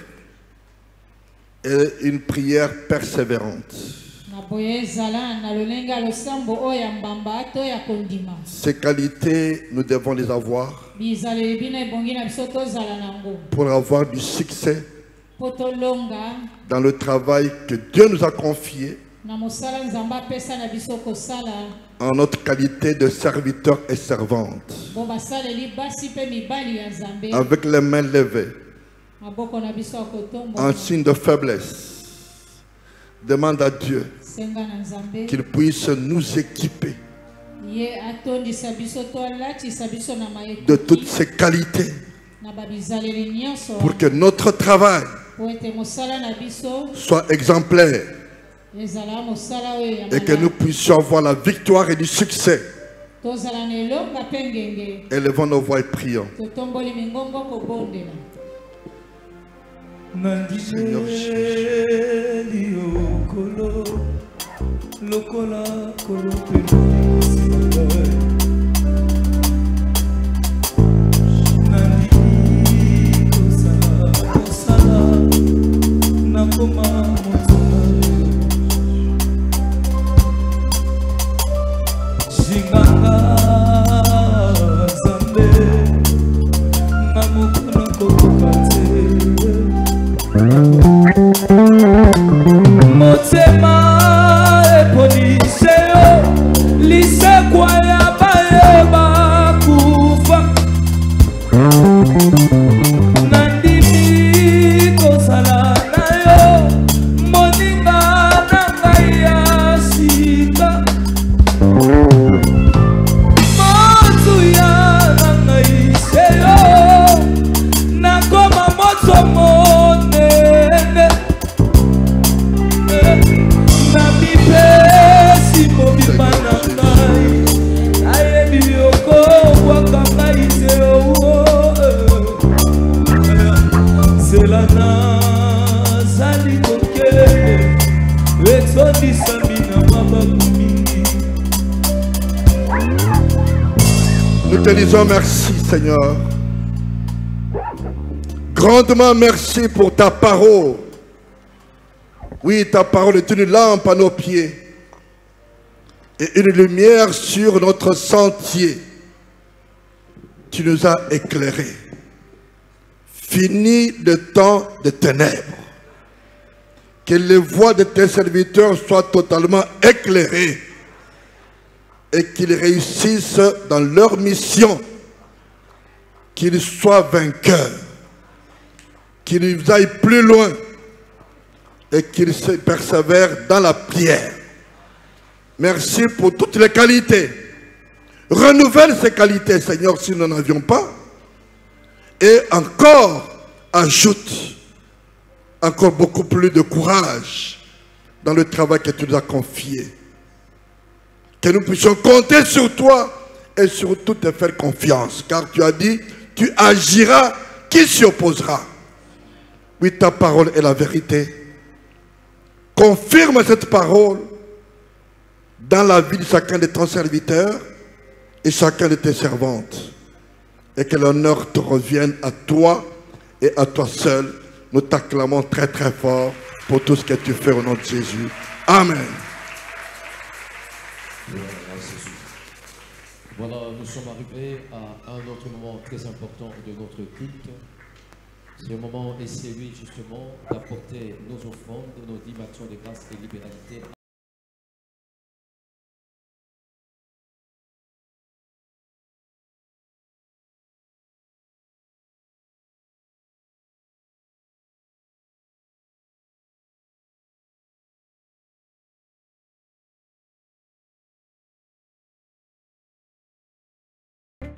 Et une prière persévérante. Ces qualités, nous devons les avoir pour avoir du succès dans le travail que Dieu nous a confié en notre qualité de serviteurs et servantes, avec les mains levées. en signe de faiblesse, demande à Dieu qu'il puisse nous équiper de toutes ces qualités pour que notre travail soit exemplaire et que nous puissions avoir la victoire et du succès. Élevons nos voix et prions. Seigneur Jésus. Nous te disons merci, Seigneur. Grandement merci pour ta parole. Oui, ta parole est une lampe à nos pieds et une lumière sur notre sentier. Tu nous as éclairés. Fini le temps de ténèbres. Que les voies de tes serviteurs soient totalement éclairées et qu'ils réussissent dans leur mission, qu'ils soient vainqueurs, qu'ils aillent plus loin et qu'ils se persévèrent dans la prière. Merci pour toutes les qualités. Renouvelle ces qualités, Seigneur, si nous n'en avions pas. Et encore, ajoute encore beaucoup plus de courage dans le travail que tu nous as confié. Que nous puissions compter sur toi et surtout te faire confiance. Car tu as dit, tu agiras, qui s'y opposera? Oui, ta parole est la vérité. Confirme cette parole dans la vie de chacun de ton serviteur et chacun de tes servantes. Et que l'honneur te revienne à toi et à toi seul. Nous t'acclamons très très fort pour tout ce que tu fais au nom de Jésus. Amen. Voilà, nous sommes arrivés à un autre moment très important de notre culte. Ce moment est celui justement d'apporter nos offrandes, nos 10 actions de grâce et libéralité.